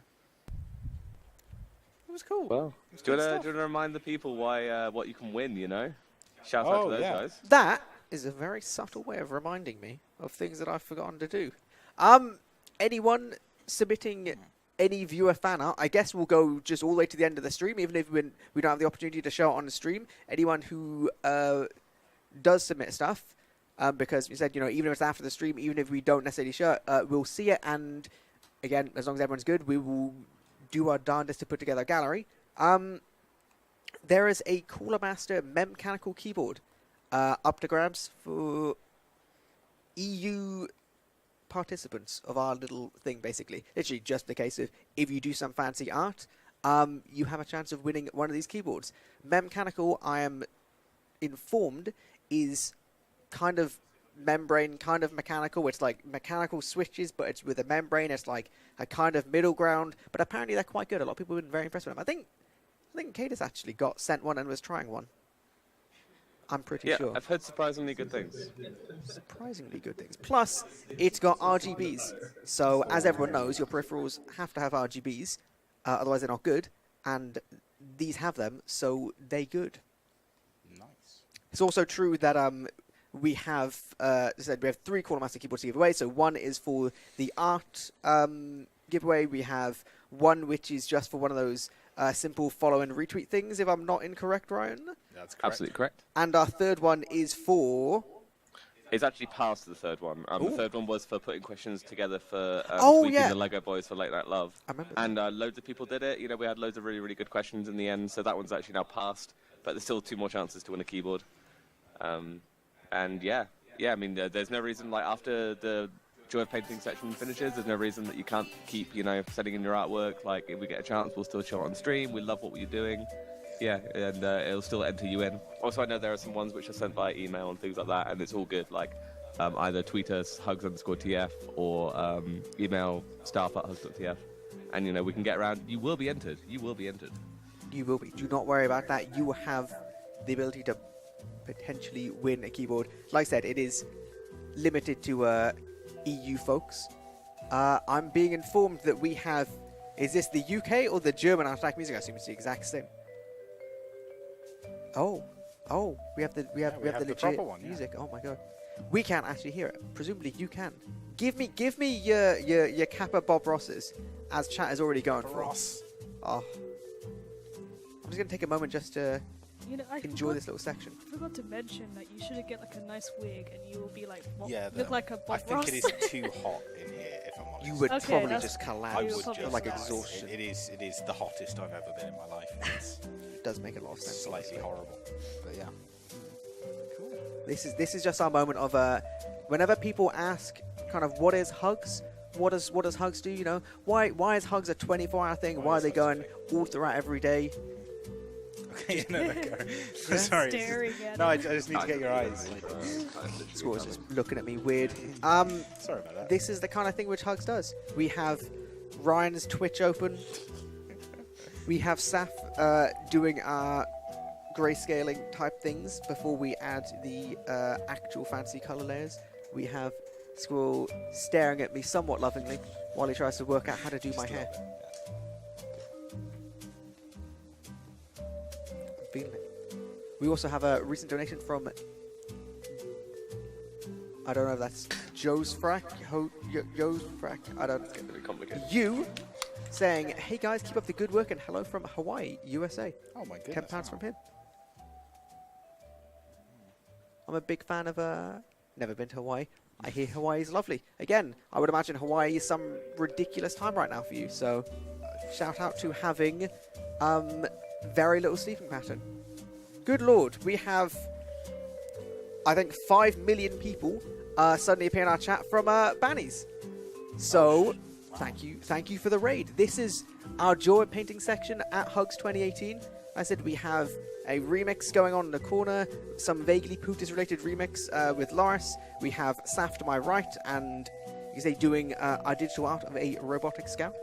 it was cool. Well, It's do you good want to stuff. remind the people why what you can win? You know, shout out Oh, to those yeah. guys. That is a very subtle way of reminding me of things that I've forgotten to do. Anyone submitting any viewer fan art, I guess we'll go just all the way to the end of the stream, even if we don't have the opportunity to show it on the stream. Anyone who does submit stuff, because we said, you know, even if it's after the stream, even if we don't necessarily show it, we'll see it, and again, as long as everyone's good, we will do our darndest to put together a gallery. There is a Cooler Master mechanical keyboard up to grabs for EU participants of our little thing, basically. Literally just the case of if you do some fancy art, you have a chance of winning one of these keyboards. Mechanical, I am informed, is kind of membrane, kind of mechanical. It's like mechanical switches, but it's with a membrane. It's like a kind of middle ground, but apparently they're quite good. A lot of people have been very impressed with them. I think Cadis actually got sent one and was trying one. I'm pretty Yeah, sure. I've heard surprisingly good things. Surprisingly good things. Plus, it's got RGBs. So, as everyone knows, your peripherals have to have RGBs, otherwise they're not good. And these have them, so they're good. Nice. It's also true that we have said we have 3 Cooler Master keyboards to give away. So one is for the art giveaway. We have one which is just for one of those simple follow and retweet things, if I'm not incorrect, Ryan. That's correct. Absolutely correct. And our third one is for... It's actually past the third one. The Ooh. third one was for putting questions together for Oh, tweeting yeah. the Lego Boys for Late Night Love. I remember And loads of people did it. You know, we had loads of really, really good questions in the end, so that one's actually now passed. But there's still 2 more chances to win a keyboard. And yeah, I mean, there's no reason, like, after the Joy of Painting section finishes, there's no reason that you can't keep, you know, sending in your artwork. Like, if we get a chance, we'll still show it on stream. We love what you're doing. Yeah, and it'll still enter you in. Also, I know there are some ones which are sent by email and things like that, and it's all good. Like, either tweet us, Hugs_tf, or email staff@Hugs.tf. And, you know, we can get around. You will be entered. You will be entered. You will be. Do not worry about that. You will have the ability to potentially win a keyboard. Like I said, it is limited to EU folks. I'm being informed that we have... Is this the UK or the German Art Attack music? I assume it's the exact same. Oh, we have the we have the legit proper one, yeah. music. Oh my god, we can't actually hear it. Presumably you can. Give me your Kappa Bob Rosses, as chat is already going for. Ross. Oh, I'm just gonna take a moment just to You know, I enjoy forgot, this little section. forgot to mention that you should get like a nice wig and you will be like Yeah, look like a Bob I think Ross. it is too hot in here, if I'm honest. You would Okay, probably that's- just I collapse would probably just like die. exhaustion. It is the hottest I've ever been in my life. It's It does make a lot of sense. slightly obviously. horrible, but yeah. Cool. This is just our moment of whenever people ask kind of what is Hugs, what does Hugs do? You know, why is Hugs a 24-hour thing? Why are is they Hugs going all throughout every day? Okay, no, sorry. Staring at No, I him. just need to get your eyes. Squirrel's just looking at me weird. Sorry about that. This is the kind of thing which Hugs does. We have Ryan's Twitch open. We have Saf doing our grayscaling type things before we add the actual fancy color layers. We have Squirrel staring at me somewhat lovingly while he tries to work out how to do my hair. Feeling it. We also have a recent donation from, I don't know if that's Joe's Frack, Joe's Frack, I don't It's very complicated. You saying, hey guys, keep up the good work and hello from Hawaii, USA. Oh my goodness. £10 from him. I'm a big fan of, never been to Hawaii. I hear Hawaii is lovely. Again, I would imagine Hawaii is some ridiculous time right now for you, so shout out to having very little sleeping pattern. Good lord, we have, I think, 5 million people suddenly appear in our chat from Bannies. So, thank you for the raid. This is our Joy Painting section at Hugs 2018. I said we have a remix going on in the corner, some vaguely Pootis related remix with Loris. We have Saf to my right, and you can say doing our digital art of a robotic scout.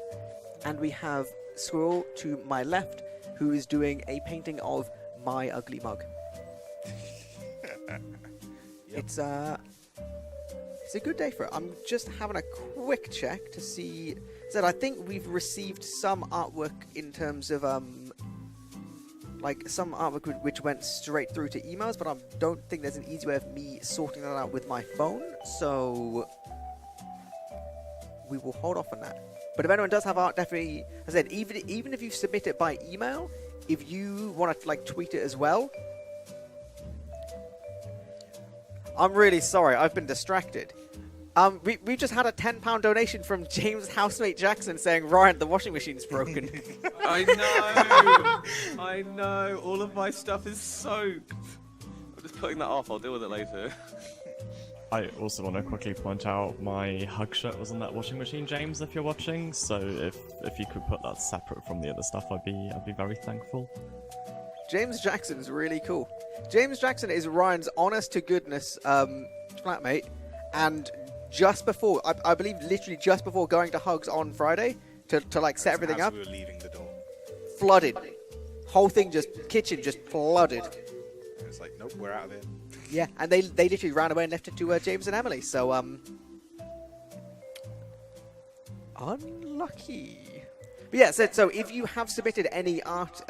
And we have Squirrel to my left, who is doing a painting of my ugly mug. Yep. It's a good day for it. I'm just having a quick check to see that I think we've received some artwork in terms of like some artwork which went straight through to emails, but I don't think there's an easy way of me sorting that out with my phone, so we will hold off on that. But if anyone does have art, definitely, as I said, even if you submit it by email, if you want to like tweet it as well. I'm really sorry, I've been distracted. We just had a £10 donation from James Housemate Jackson saying, Ryan, the washing machine's broken. I know. All of my stuff is soaked. I'm just putting that off. I'll deal with it later. I also want to quickly point out my hug shirt was on that washing machine, James, if you're watching. So if you could put that separate from the other stuff, I'd be very thankful. James Jackson's really cool. James Jackson is Ryan's honest to goodness flatmate, and just before, I believe literally just before going to Hugs on Friday to like set everything up, we were leaving the door. flooded. Whole thing kitchen just flooded. It's like, nope, we're out of here. Yeah, and they literally ran away and left it to James and Emily, so unlucky. But yeah, so if you have submitted any art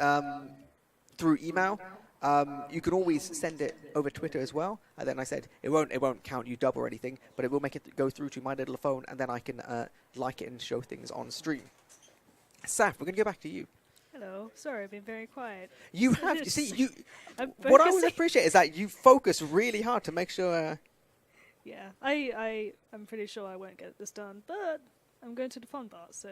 through email, you can always send it over Twitter as well. And then I said it won't count you double or anything, but it will make it go through to my little phone, and then I can like it and show things on stream. Saf, we're gonna go back to you. Hello. Sorry, I've been very quiet. You have you see you. I'm What I would focusing. appreciate is that you focus really hard to make sure. Yeah, I'm pretty sure I won't get this done, but I'm going to the fun part, so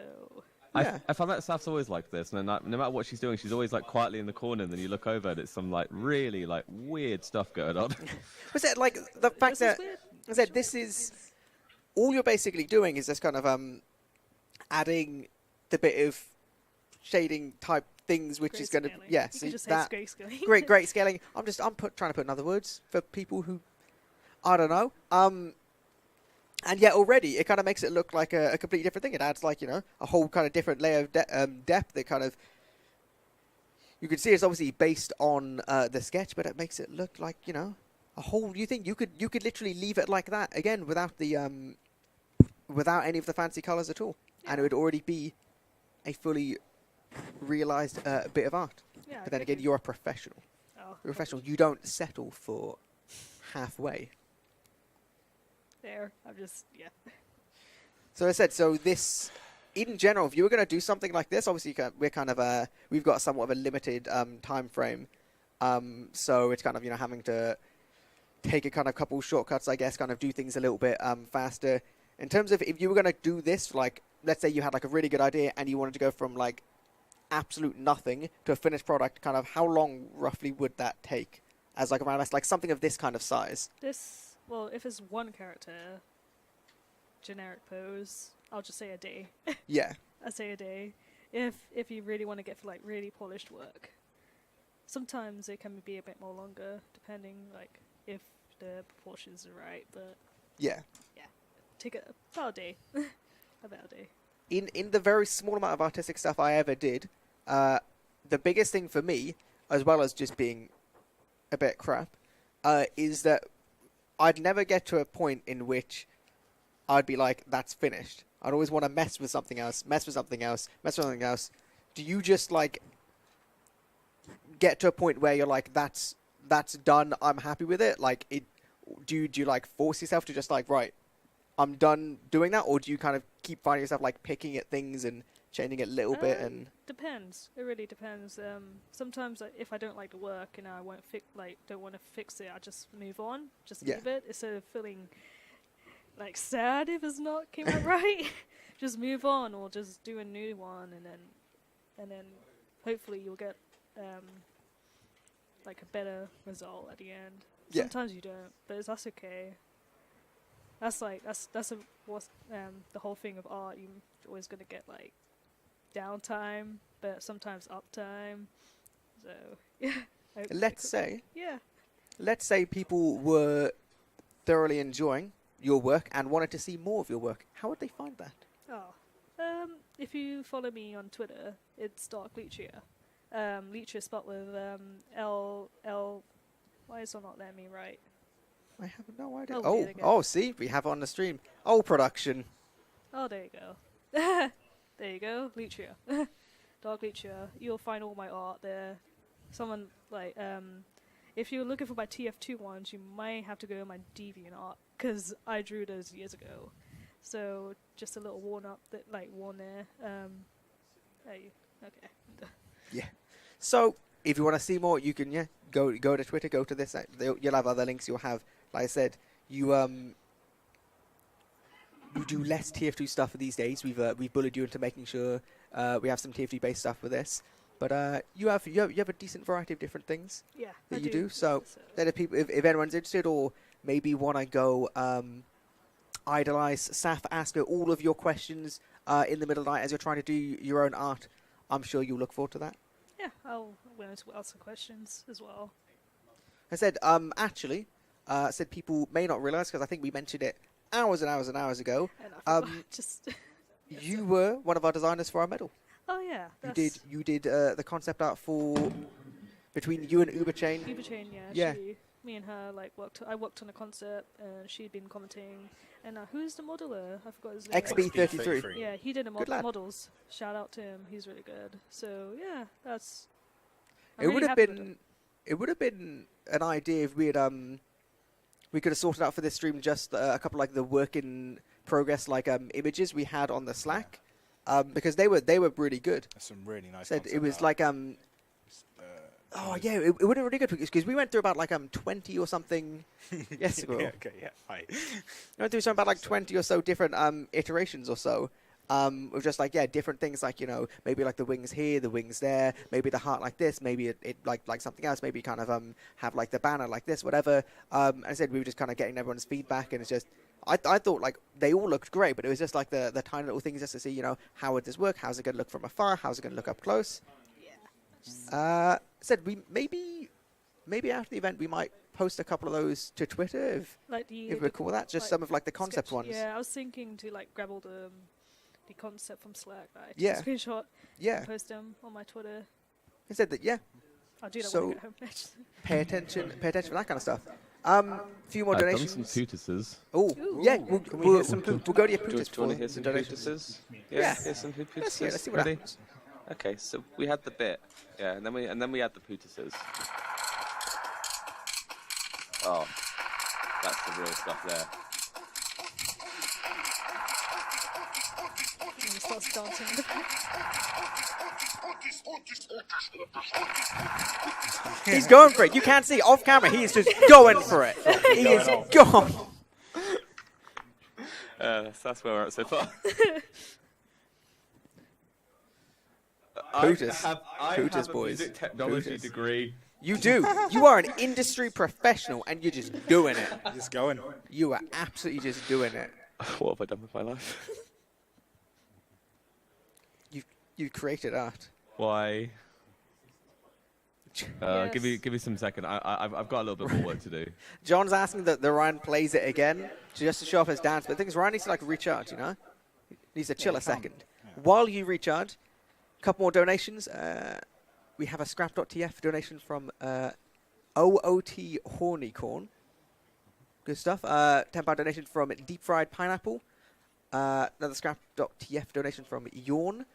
Yeah. I find that Saf's always like this, and no matter what she's doing, she's always like quietly in the corner, and then you look over and it's some like really like weird stuff going on. Was it like the fact This is that weird. I said this is all you're basically doing is just kind of adding the bit of shading type things, which is going to Grayscaling. yeah. You See could just say that grayscaling. great scaling. I'm trying to put in other words for people who I don't know. And yet already it kind of makes it look like a completely different thing. It adds like a whole kind of different layer of depth. That kind of you can see it's obviously based on the sketch, but it makes it look like a whole. You think you could literally leave it like that again without the without any of the fancy colors at all, and it would already be a fully realized bit of art. Yeah, But then again, you're a professional. oh, You're a professional. You don't settle for halfway. there. I'm just So I said, this, in general, if you were going to do something like this, obviously we're kind of, we've got somewhat of a limited time frame. So it's kind of, having to take a kind of couple shortcuts, I guess, kind of do things a little bit faster. In terms of if you were going to do this, like, let's say you had like a really good idea and you wanted to go from like absolute nothing to a finished product, kind of how long roughly would that take as like around like something of this kind of size? this. Well, if it's one character, generic pose, I'll just say a day. Yeah. I say a day. If you really want to get for like really polished work, sometimes it can be a bit more longer, depending like if the proportions are right. But Yeah. take about a day. About a day. In the very small amount of artistic stuff I ever did, the biggest thing for me, as well as just being a bit crap is that I'd never get to a point in which I'd be like, that's finished. I'd always want to mess with something else, mess with something else, mess with something else. Do you just like get to a point where you're like, that's done, I'm happy with it? Like, do you like force yourself to just like, right, I'm done doing that? Or do you kind of keep finding yourself like picking at things and changing it a little bit? And depends. It really depends. Sometimes if I don't like the work and I don't want to fix it, I just move on, just leave it instead of feeling like sad if it's not came out right. Just move on, or just do a new one, and then hopefully you'll get like a better result at the end. Yeah. Sometimes you don't, but that's okay. That's what's the whole thing of art. You're always gonna get like downtime, but sometimes uptime. So yeah. let's say people were thoroughly enjoying your work and wanted to see more of your work. How would they find that? If you follow me on Twitter, it's Dark Lucia. Lucia spelled with L. Why is it not letting me write? I have no idea. Oh, there you go. See, we have it on the stream. Oh, production. Oh, there you go. There you go, Lucia. Dark Lucia. You'll find all my art there. Someone like if you're looking for my TF2 ones, you might have to go to my DeviantArt because I drew those years ago. So just a little worn there. Okay. Yeah. So if you want to see more, you can go to Twitter, go to this. You'll have other links. You'll have, like I said, you do less TF2 stuff these days. We've bullied you into making sure we have some TF2 based stuff with this. But you have a decent variety of different things that you do. So then if anyone's interested or maybe want to go idolize Saf, ask her all of your questions in the middle of the night as you're trying to do your own art, I'm sure you'll look forward to that. Yeah, I'll willing to answer questions as well. I said, said people may not realize, because I think we mentioned it hours and hours and hours ago. And I forgot, you were one of our designers for our medal. Oh yeah, You did the concept art for between you and Uberchain. Uberchain, Yeah. Me and her I worked on a concept, and she'd been commenting. And who's the modeler? I forgot his name. XB33. Yeah, he did the Good lad. models. Shout out to him. He's really good. So yeah, that's. It would have been an idea if we could have sorted out for this stream just a couple like the work in progress images we had on the Slack, because they were really good. That's some really nice. Said it was like it would have been really good because we went through about 20 or something yesterday. Yeah, okay, yeah, hi. We went through something about 20 or so different iterations or so. Of just different things maybe the wings here, the wings there, maybe the heart like this, maybe it like something else, maybe kind of have the banner like this, whatever. I said we were just kind of getting everyone's feedback, and it's just I thought they all looked great, but it was just the tiny little things just to see how would this work, how's it going to look from afar, how's it going to look up close. Yeah. Said we maybe after the event we might post a couple of those to Twitter if we call that just some of the concept ones. Yeah, I was thinking to grab all the concept from Slack. Right? Yeah. Screenshot. Yeah. And post them on my Twitter. He said that. Yeah. I'll do that so when I get home. pay attention for that kind of stuff. Few more I've donations. done some tutuses. Oh, yeah. We'll go to your Do pootus you want to hear for some donations. tutuses? Yeah. Here's some tutuses. Let's see what Ready? happens. Okay, so we had the bit, and then we had the pootuses. Oh, that's the real stuff there. And he starts dancing in the back. He's going for it. You can't see off camera. He is just going for it. He is going. That's where we're at so far. Pootus. I Pootus, have a boys. music technology Pootus. degree. You do. You are an industry professional, and you're just doing it. Just going. You are absolutely just doing it. What have I done with my life? You created art. Why? Yes. Give me some second. I've got a little bit more work to do. John's asking that the Ryan plays it again just to show off his dance, but the thing is, Ryan needs to recharge. He needs to chill a second. While you recharge, a couple more donations. We have a Scrap.tf donation from OOT Hornycorn. Good stuff. £10 donation from Deep Fried Pineapple. Another Scrap.tf donation from Yawn.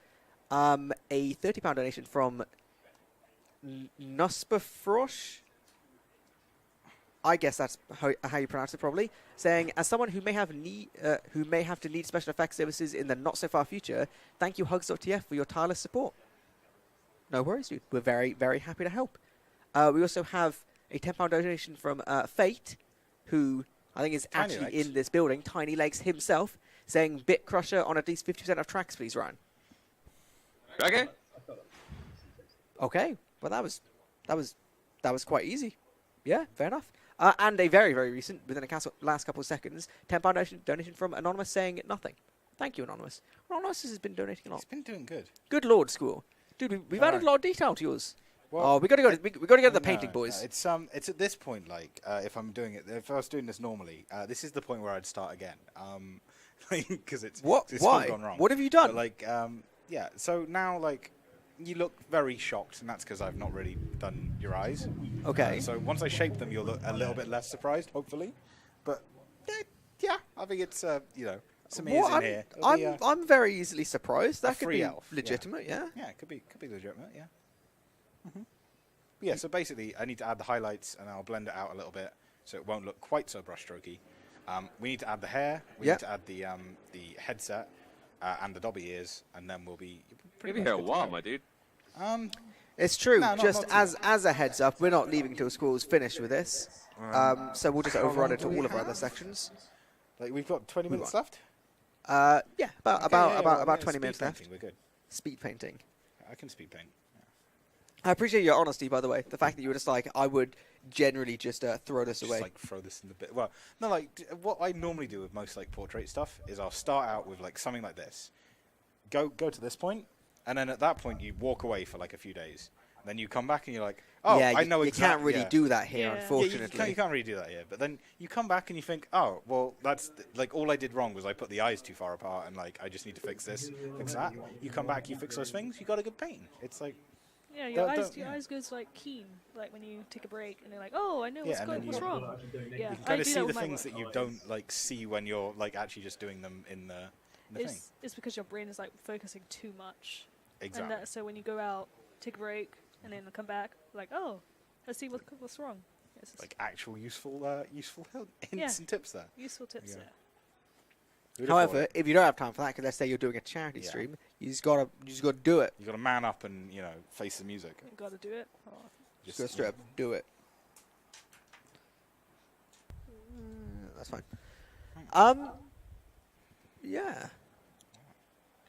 A £30 donation from Nuspafrosh. I guess that's how you pronounce it, probably. Saying, as someone who may have to need special effects services in the not so far future, thank you Hugs.tf for your tireless support. No worries, dude. We're very, very happy to help. We also have a £10 donation from Fate, who I think is Tiny actually Legs. in this building, Tiny Legs himself, saying, Bit Crusher on at least 50% of tracks, please, Ryan. Okay. Okay, well that was quite easy. Yeah, fair enough. And a very, very recent, within the last couple of seconds, £10 donation from Anonymous saying nothing. Thank you, Anonymous. Anonymous has been donating a lot. It's been doing good. Good Lord, school. Dude, we've added a lot of detail to yours. Well, we got to go. We got to go to the painting, boys. It's at this point, like, if I was doing this normally, this is the point where I'd start again. Because it's What? it's Why? all gone wrong. What have you done? But, like, yeah. So now, like, you look very shocked, and that's because I've not really done your eyes. Okay. So once I shape them, you'll look a little bit less surprised, hopefully. But yeah, I think it's some ears in here. It'll be, I'm very easily surprised. That could free be elf, yeah. legitimate. Yeah. Yeah, it could be legitimate. Yeah. Yeah. So basically, I need to add the highlights, and I'll blend it out a little bit, so it won't look quite so brushstrokey. We need to add the hair. We need to add the headset and the dobby ears, and then we'll be Maybe here a while, my dude. It's true. No, Just not as a heads up, we're not leaving till school's finished with this. So we'll just how overrun long it to do we all of our have? other sections. Like we've got 20 minutes left. Yeah, about Yeah, 20 speed minutes left. painting, we're good. Speed painting. I can speed paint. I appreciate your honesty, by the way. The fact that you were just like, I would generally just throw this Just away. like throw this in the bit. Well, no, like what I normally do with most like portrait stuff is I'll start out with like something like this. Go to this point, and then at that point you walk away for like a few days. Then you come back and you're like, oh, yeah, I know you exactly. can't really do that here, Yeah. Yeah, unfortunately. you can't really do that here. But then you come back and you think, oh, well, that's like all I did wrong was I put the eyes too far apart, and like I just need to fix this, fix that. You come back, you fix those things, you got a good paint. It's like, Yeah, your Don't- eyes goes like keen, like when you take a break and you're like, oh, I know Yeah, and then what's you- wrong. Yeah, you can I kind of do see that the with my things work. that you don't like see when you're like actually just doing them in the thing. It's because your brain is like focusing too much. Exactly. And so when you go out, take a break, and then come back, like, oh, let's see what's wrong. It's just Like actual useful hints Yeah. and tips there. useful tips Yeah. there. Who'd have thought However, it? if you don't have time for that, because let's say you're doing a charity Yeah. stream, you just gotta do it. You got to man up and face the music. You gotta do it. Oh. Just go straight up, do it. That's fine. Yeah.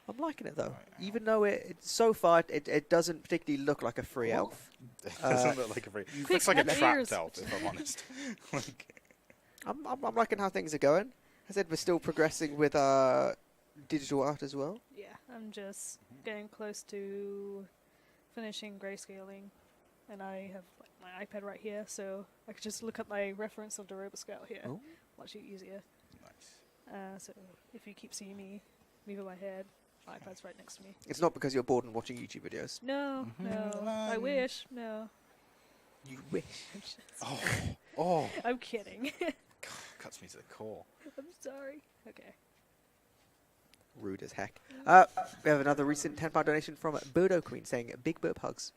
I'm liking it though, even though so far it doesn't particularly look like a free elf. It doesn't look like a free. It looks like a cut trapped ears. elf, if I'm honest. Like, I'm liking how things are going. I said we're still progressing with digital art as well. Yeah, I'm just getting close to finishing grayscaling, and I have like, my iPad right here, so I could just look at my reference of the Robot Scout here. Oh. Much easier. nice. So if you keep seeing me moving my head, my iPad's right next to me. It's not because you're bored and watching YouTube videos. No, no, I wish. No, You wish. Oh, I'm kidding. cuts me to the core. I'm sorry. Okay. Rude as heck. We have another recent £10 donation from Birdo Queen saying Big Burp Hugs.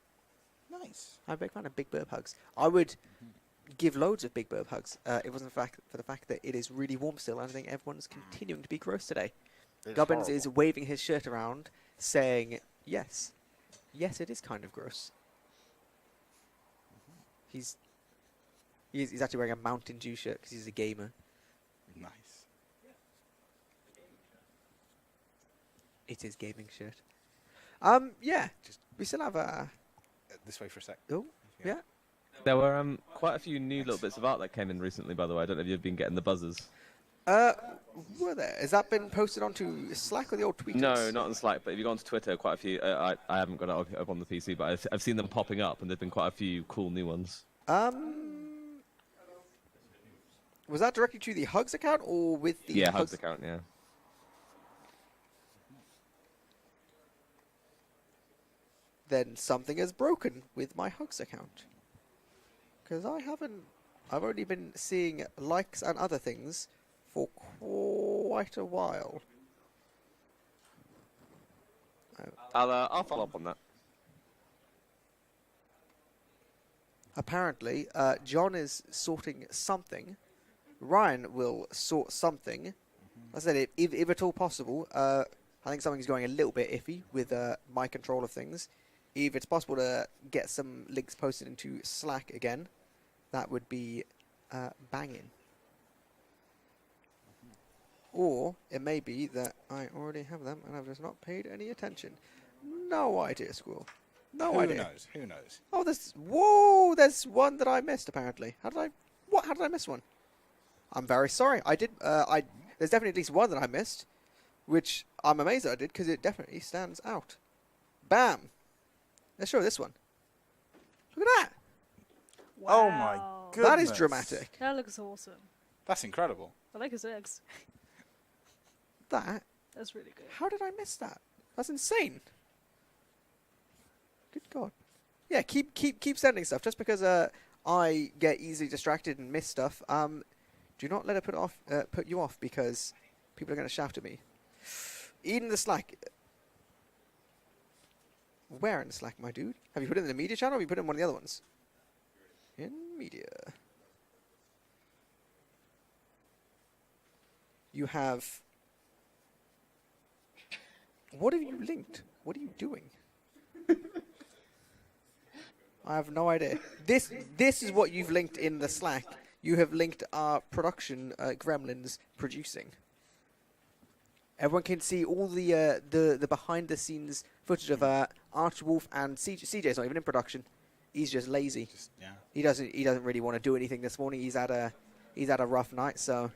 Nice. I'm a big fan of Big Burp Hugs. I would give loads of Big Burp Hugs. It wasn't for the fact that it is really warm still, and I think everyone's continuing to be gross today. It's Gubbins horrible. is waving his shirt around, saying, yes. Yes, it is kind of gross. He's actually wearing a Mountain Dew shirt because he's a gamer. Nice. It's his gaming shirt. Yeah. We still have a... This way for a sec. Oh, yeah. There were quite a few new little bits of art that came in recently, by the way. I don't know if you've been getting the buzzers. Were there? Has that been posted onto Slack or the old tweets? No, not on Slack, but if you go onto Twitter, quite a few. I haven't got it up on the PC, but I've seen them popping up, and there've been quite a few cool new ones. Was that directly to the Hugs account or with the Hugs account, yeah. Then something is broken with my Hugs account. Because I've only been seeing likes and other things for quite a while. I'll follow up on that. Apparently, John is sorting something. Ryan will sort something. I said, if at all possible, I think something's going a little bit iffy with my control of things. If it's possible to get some links posted into Slack again, that would be banging. Or it may be that I already have them and I've just not paid any attention. No idea, Squirrel. No idea. Who knows? Oh, there's one that I missed apparently. How did I miss one? I'm very sorry. There's definitely at least one that I missed, which I'm amazed that I did because it definitely stands out. Bam! Let's show this one. Look at that. Oh my Wow. goodness. That is dramatic. That looks awesome. That's incredible. I like his eggs. That's really good. How did I miss that? That's insane. Good God. Yeah, keep sending stuff. Just because I get easily distracted and miss stuff, do not let it put you off because people are going to shout at me. In the Slack. Where in the Slack, my dude? Have you put it in the media channel or have you put it in one of the other ones? In media. You have... What have you linked? What are you doing? I have no idea. This is what you've linked in the Slack. You have linked our production, Gremlins producing. Everyone can see all the behind the scenes footage of Archwolf and CJ. CJ's not even in production. He's just lazy. Yeah. He doesn't really want to do anything this morning. He's had a rough night, so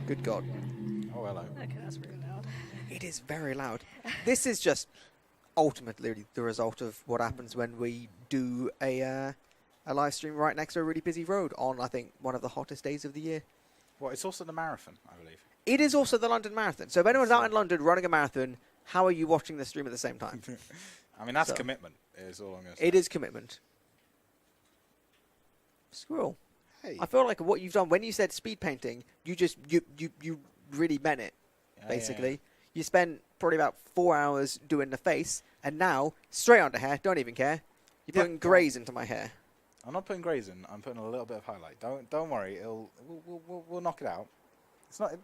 good God. Oh, hello. Okay, that's really loud. It is very loud. This is just ultimately the result of what happens when we do a live stream right next to a really busy road on, I think, one of the hottest days of the year. Well, it's also the marathon, I believe. It is also the London Marathon. So if anyone's out in London running a marathon, how are you watching the stream at the same time? I mean, that's So- commitment, is all I'm going to say. It is commitment. Squirrel. Hey. I feel like what you've done, when you said speed painting, you really meant it, Yeah, basically. yeah. You spent probably about 4 hours doing the face, and now, straight onto hair, don't even care. You're Yeah, putting greys into my hair. I'm not putting greys in. I'm putting a little bit of highlight. Don't worry. We'll knock it out. It's not.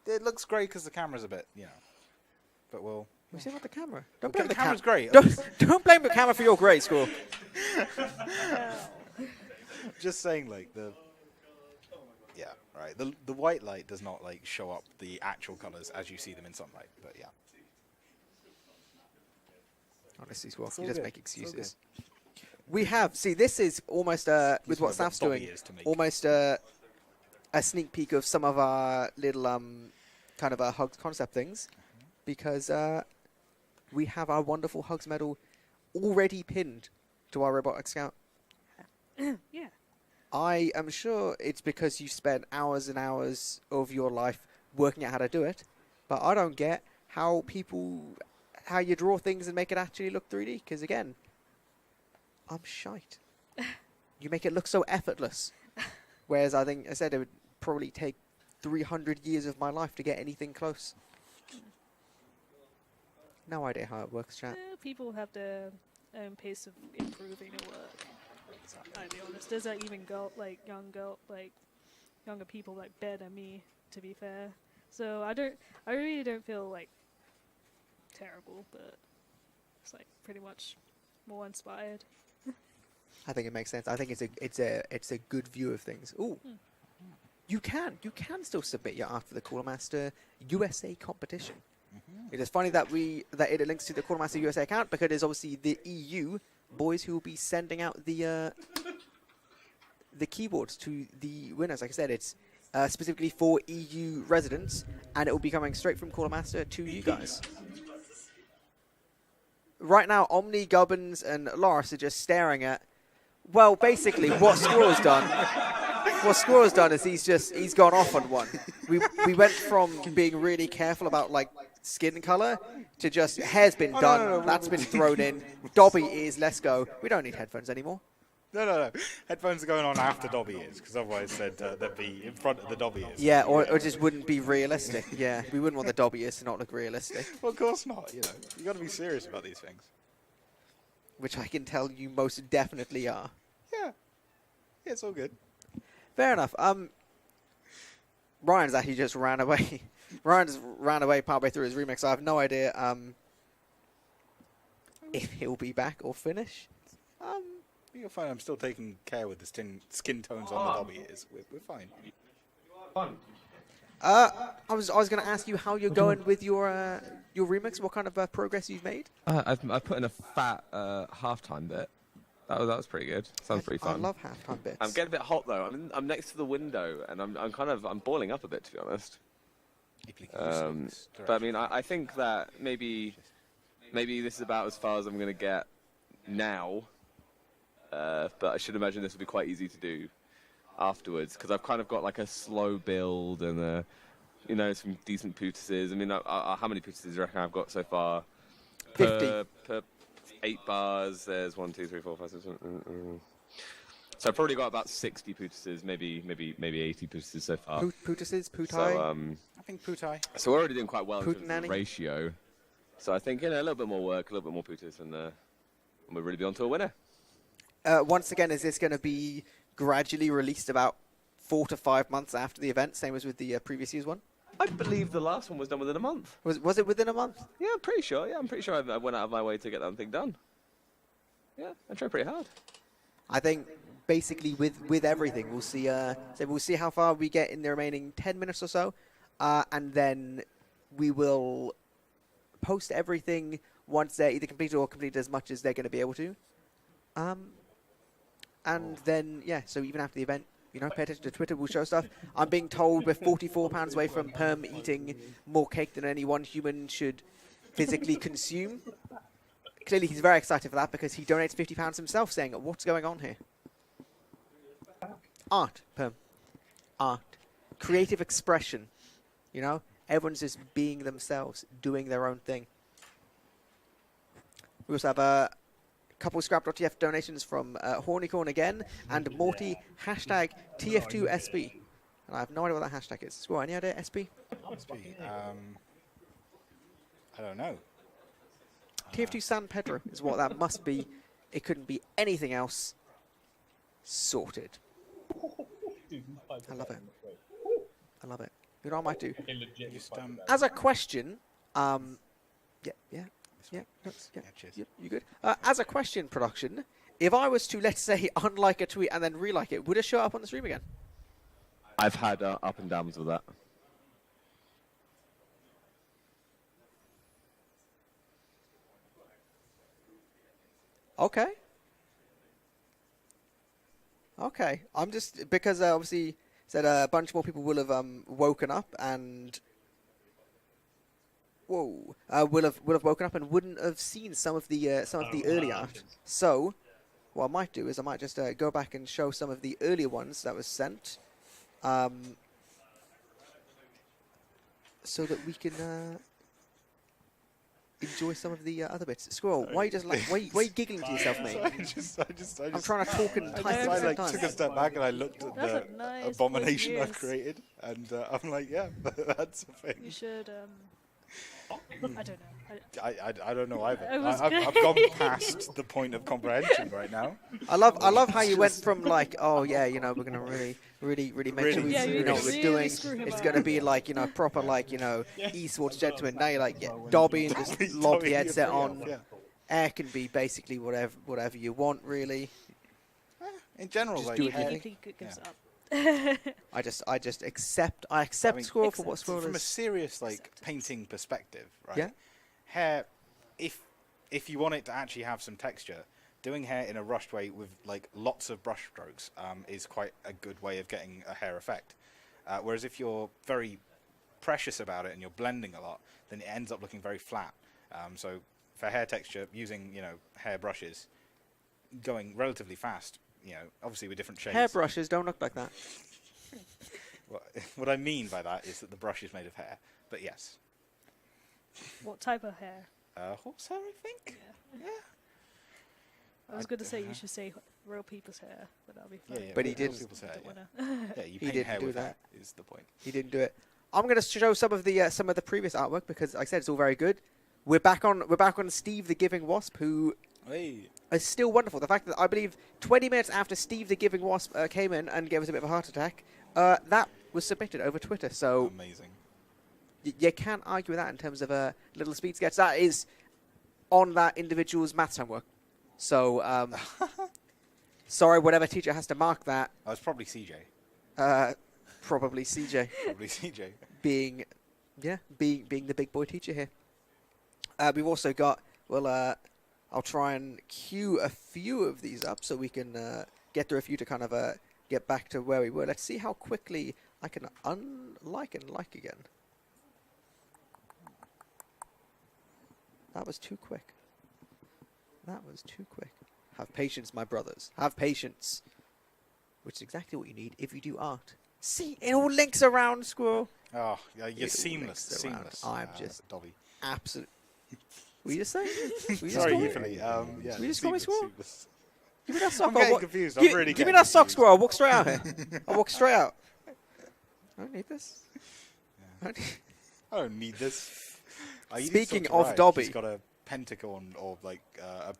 It looks grey because the camera's a bit, But we'll. We see about the camera. Don't Okay, blame the the camera's camera. great. Don't blame the camera for your grey, Squirrel. Just saying, like the. Yeah, right. The white light does not show up the actual colours as you see them in sunlight. But yeah. Honestly, Squirrel, It's you all just good. make It's all excuses. We have, this is almost, with what what Staff's Bobby doing, is to make. almost a sneak peek of some of our little, kind of Hugs concept things, because we have our wonderful Hugs medal already pinned to our Robotic Scout. Yeah. I am sure it's because you spent hours and hours of your life working out how to do it, but I don't get how you draw things and make it actually look 3D, because again, I'm shite. You make it look so effortless. Whereas I said it would probably take 300 years of my life to get anything close. No idea how it works, chat. People have their own pace of improving their work. I'll be honest. There's even younger people better than me, to be fair. So I really don't feel terrible, but it's pretty much more inspired. I think it makes sense. I think it's a good view of things. Ooh. You can still submit your art for the Cooler Master USA competition. It is funny that it links to the Cooler Master USA account, because it is obviously the EU boys who will be sending out the keyboards to the winners. Like I said, it's specifically for EU residents, and it will be coming straight from Cooler Master to you guys. Right now, Omni, Gubbins, and Loris are just staring at. Well, basically, what Squirrel's done is he's gone off on one. We went from being really careful about skin color to just hair's been Oh, done, no. that's been thrown in, Dobby ears, let's go. We don't need headphones anymore. No. Headphones are going on after Dobby ears, because otherwise they'd be in front of the Dobby ears. Yeah, or it just wouldn't be realistic. Yeah, we wouldn't want the Dobby ears to not look realistic, Well, of course not. You know, you got to be serious about these things. which I can tell you most definitely are. Yeah, it's all good. Fair enough. Ryan's actually just ran away. Ryan's ran away partway through his remix. So I have no idea if he'll be back or finish. You'll find I'm still taking care with the skin tones on the Dobby ears. We're fine. I was going to ask you how you're going with your remix. What kind of progress you've made? I've put in a fat halftime bit. That was pretty good. Sounds pretty fun. I love halftime bits. I'm getting a bit hot though. I'm next to the window and I'm boiling up a bit, to be honest. But I mean, I think that maybe this is about as far as I'm gonna get now. But I should imagine this will be quite easy to do afterwards, because I've kind of got like a slow build and some decent pootuses. I mean, how many pootuses do you reckon I've got so far? 50. Per 8 bars, there's 1, 2, 3, 4, 5, 6, 7, So I've probably got about 60 pootuses, maybe 80 pootuses so far. Pootuses, pootai. So, I think Putai. so we're already doing quite well in terms Pootanani. of ratio. So I think a little bit more work, a little bit more pootus, and we'll really be on to a winner. Once again, is this going to be gradually released about 4 to 5 months after the event, same as with the previous year's one? I believe the last one was done within a month. Was it within a month? Yeah, I'm pretty sure. Yeah, I'm pretty sure I went out of my way to get that thing done. Yeah, I tried pretty hard. I think basically with everything, we'll see. So we'll see how far we get in the remaining 10 minutes or so, and then we will post everything once they're either completed or completed as much as they're going to be able to. And then so even after the event, pay attention to Twitter. We'll show stuff. I'm being told we're 44 pounds away from Perm eating more cake than any one human should physically consume. Clearly, he's very excited for that because he donates £50 himself, saying, "What's going on here?" Art, Perm. Art. Creative expression. Everyone's just being themselves, doing their own thing. We also have a couple of Scrap.tf donations from Hornicorn again, and Morty, hashtag TF2SB. And I have no idea what that hashtag is. Squirrel, any idea, SB? I don't know. TF2 San Pedro is what that must be. It couldn't be anything else. Sorted. I love it. I love it. You know what I might do? Just, As a question, cheers. You good? As a question, production, if I was to, let's say, unlike a tweet and then re-like it, would it show up on the stream again? I've had up and downs with that. Okay. Okay. I'm just, because obviously said a bunch more people will have woken up and will have woken up and wouldn't have seen some of the early art. So what I might do is I might just go back and show some of the earlier ones that was sent, so that we can enjoy some of the other bits. Squirrel, why are you just why are you giggling to yourself, mate? I'm trying to talk and type at the same time. took a step back and I looked at That's the a nice abomination voice of I've yours. created, and I'm like, yeah, that's a thing. You should. I don't know. I don't know either. I was I've gone past the point of comprehension right now. I love how you went from like, oh yeah, we're gonna really make sure we Yeah, you know what we're really doing. screw him It's up. gonna be like proper like esports gentleman. Now you're like Dobby and just lob the headset on. Yeah. Air can be basically whatever you want really. In general, Just like, do He it, yeah. gives up. I just accept Squirrel for what Squirrel from a is. serious painting perspective, right? Yeah. Hair, if you want it to actually have some texture, doing hair in a rushed way with lots of brush strokes is quite a good way of getting a hair effect. Whereas if you're very precious about it and you're blending a lot, then it ends up looking very flat. So for hair texture, using hair brushes, going relatively fast, obviously with different shades. Hairbrushes don't look like that. What I mean by that is that the brush is made of hair, but yes. What type of hair? Horsehair, I think. Yeah. I was going to say you should say real people's hair, but that'll be fun. Yeah. But he real didn't. people's hair, Don't yeah. wanna- Yeah, you He paint didn't hair do with that. that. Is the point. He didn't do it. I'm going to show some of the previous artwork because, like I said, it's all very good. We're back on Steve the Giving Wasp, who Hey. is still wonderful. The fact that I believe 20 minutes after Steve the Giving Wasp came in and gave us a bit of a heart attack, that was submitted over Twitter. So Amazing. you can't argue with that in terms of a little speed sketch. That is on that individual's maths homework. So, sorry, whatever teacher has to mark that. Oh, it's probably CJ. Probably CJ Probably CJ. being the big boy teacher here. We've also got, I'll try and queue a few of these up so we can get through a few to kind of get back to where we were. Let's see how quickly I can unlike and like again. That was too quick. Have patience, my brothers. Have patience. Which is exactly what you need if you do art. See, it all links around, Squirrel. Oh, yeah, you're It seamless. links around. Seamless. I'm just Dobby. absolute. Were you just saying? Sorry, Euphony. Yeah, Will you just call me seamless, Squirrel? seamless. Give me that sock. I'm getting confused. I'm really give me getting that sock, confused. Squirrel. I'll walk straight out here. I'll walk straight out. I don't need this. I don't need- I don't need this. You need to Speaking talk to of Ryan. Dobby. She's got a pentacorn or like a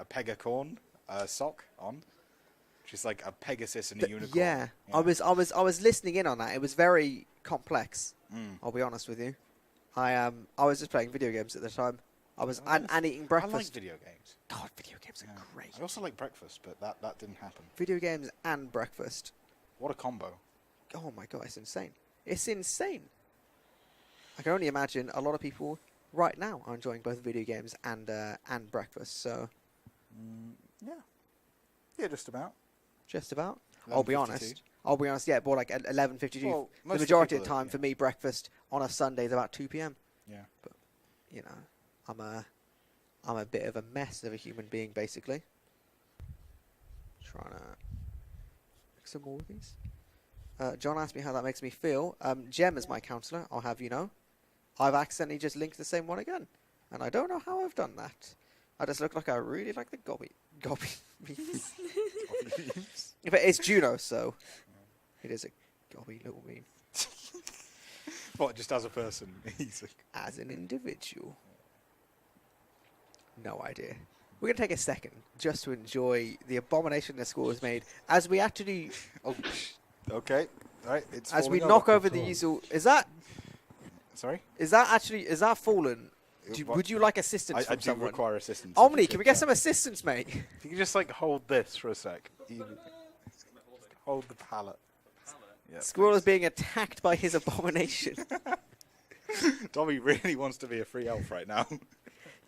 pegacorn sock on. She's like a Pegasus and a unicorn. Yeah, I was listening in on that. It was very complex. I'll be honest with you. I was just playing video games at the time. I was and eating I breakfast. like video games. God, video games are Yeah. great. I also like breakfast, but that didn't happen. Video games and breakfast. What a combo. Oh my god, it's insane. It's insane. I can only imagine a lot of people right now are enjoying both video games and breakfast. So Yeah, just about. just about. I'll be 11:52. honest. Yeah, more like 11:52. Well, The most majority of the people are, time yeah. for me, breakfast on a Sunday is about 2 p.m. Yeah. You know, I'm a bit of a mess of a human being, basically. Trying to make some more of these. John asked me how that makes me feel. Jem is my counsellor, I'll have you know. I've accidentally just linked the same one again. And I don't know how I've done that. I just look like I really like the gobby memes. But it's Juno, so it is a gobby little meme. What, just as a person? He's like, As an individual. No idea. We're going to take a second just to enjoy the abomination the score has made as we actually... oh, okay. All right, it's As we falling knock over the usual... Is that Sorry? fallen? What? Would you like assistance I from do someone? require assistance. Omni, can we get some assistance, mate? If you could just like hold this for a sec. Hold the pallet. Yeah, Squirrel is being attacked by his abomination. Dobby really wants to be a free elf right now.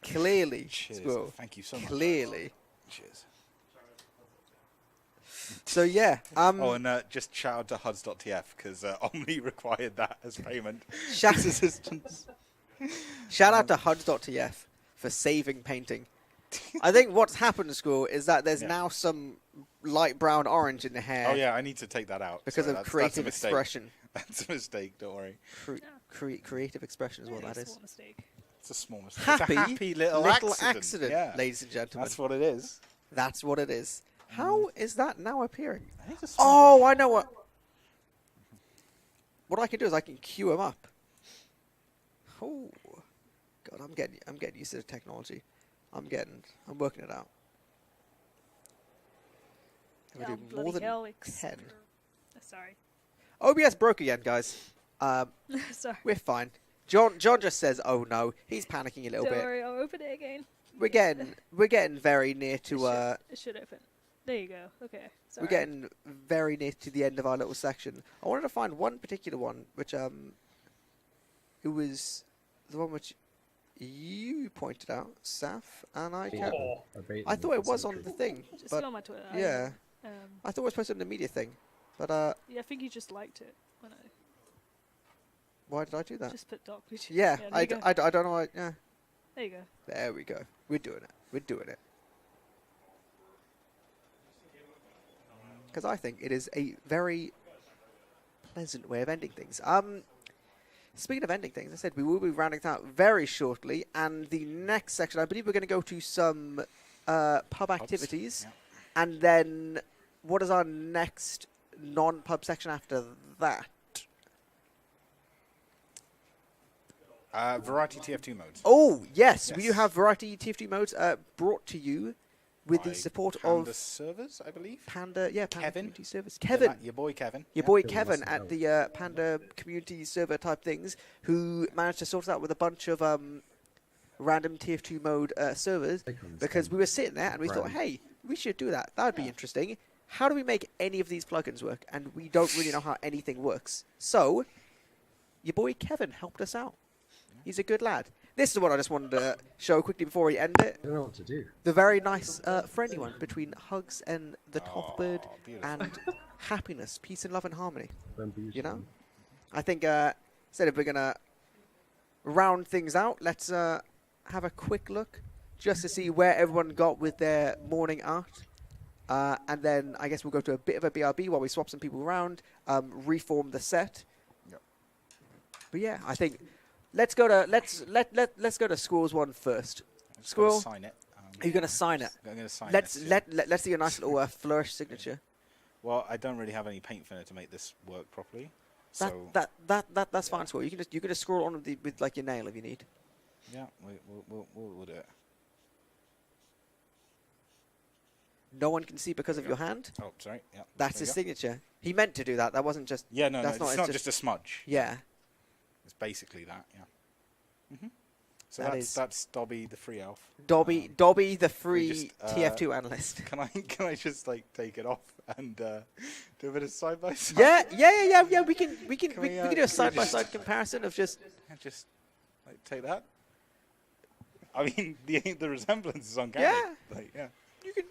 Clearly, Cheers. Squirrel. Thank you so much. Clearly. Cheers. So yeah. Oh, and just shout out to Hugs.tf because Omni required that as payment. Shout- assistance. Shout out to Hugs.tf for saving painting. I think what's happened, Squirrel, is that there's Yeah. now some light brown orange in the hair Oh yeah, I need to take that out. because Sorry, of that's creative a mistake. expression. That's a mistake. Don't worry. Creative expression is what that is. Small mistake. It's a small mistake. Happy, it's a happy little accident, Yeah. ladies and gentlemen. That's what it is. That's what it is. How is that now appearing? I think it's a small Oh, I know what. What I can do is I can queue him up. Oh, God, I'm getting used to the technology. I'm working it out. I'm Yeah, gonna do more bloody than hell, 10. Sorry. OBS broke again, guys. Sorry. We're fine. John just says, "Oh no," he's panicking a little Don't bit. worry, I'll open it again. We're getting very near to It should open. There you go. Okay. Sorry. we're getting very near to the end of our little section. I wanted to find one particular one, which it was the one which you pointed out, Saf, and I can't. I thought it was on the thing, Just but go on my Twitter. yeah, Um, I thought it was posted on the media thing. But yeah, I think you just liked it when I why did I do that? just put Doc. Yeah, there I you go. don't know. Yeah, There you go. there we go. We're doing it. We're doing it. Because I think it is a very pleasant way of ending things. speaking of ending things, I said we will be rounding it out very shortly, and the next section, I believe we're going to go to some pub activities, and then what is our next non-pub section after that? Variety TF2 modes. Oh, yes, we do Yes. have variety TF2 modes brought to you with the By support Panda of servers, I believe. Panda Kevin? Community Service. Kevin, Your boy Kevin. your boy Kevin Kevin must at know. the Panda Community Server type things, who managed to sort it out with a bunch of random TF2 mode servers, Take on this because one. we were sitting there and we thought, Brand. hey, we should do that. That would be interesting. How do we make any of these plugins work? And we don't really know how anything works. So, your boy Kevin helped us out. He's a good lad. This is what I just wanted to show quickly before we end it. I don't know what to do. The very nice friendly one between Hugs and the Tothbird beautiful. and happiness, peace and love and harmony. Bamboozle You know? them. I think instead of we're going to round things out, let's have a quick look just to see where everyone got with their morning art. And then I guess we'll go to a bit of a BRB while we swap some people around, reform the set. Yep. But yeah, I think let's go to Squirrel's one first. I'm just Squirrel, gonna sign it. are you going to sign it? I'm going to sign Let's this. let's do a nice little flourish signature. Well, I don't really have any paint thinner to make this work properly. That, So that's fine, Squirrel. You can just scroll on with like your nail if you need. yeah, we'll do it. No one can see because of your hand. Oh, sorry. Yeah. That's there his you go. signature. He meant to do that. That wasn't just. Yeah, no, that's no, it's it's not just a smudge. Yeah. It's basically that. Yeah. So That that's is- that's Dobby the free elf. Dobby, the free just, TF2 analyst. Can I just like take it off and do a bit of side by side? Yeah. We can Can we we, can do can a we side by just- side comparison of just. And just like take that. I mean, the resemblance is uncanny. Yeah. Like, yeah. You can.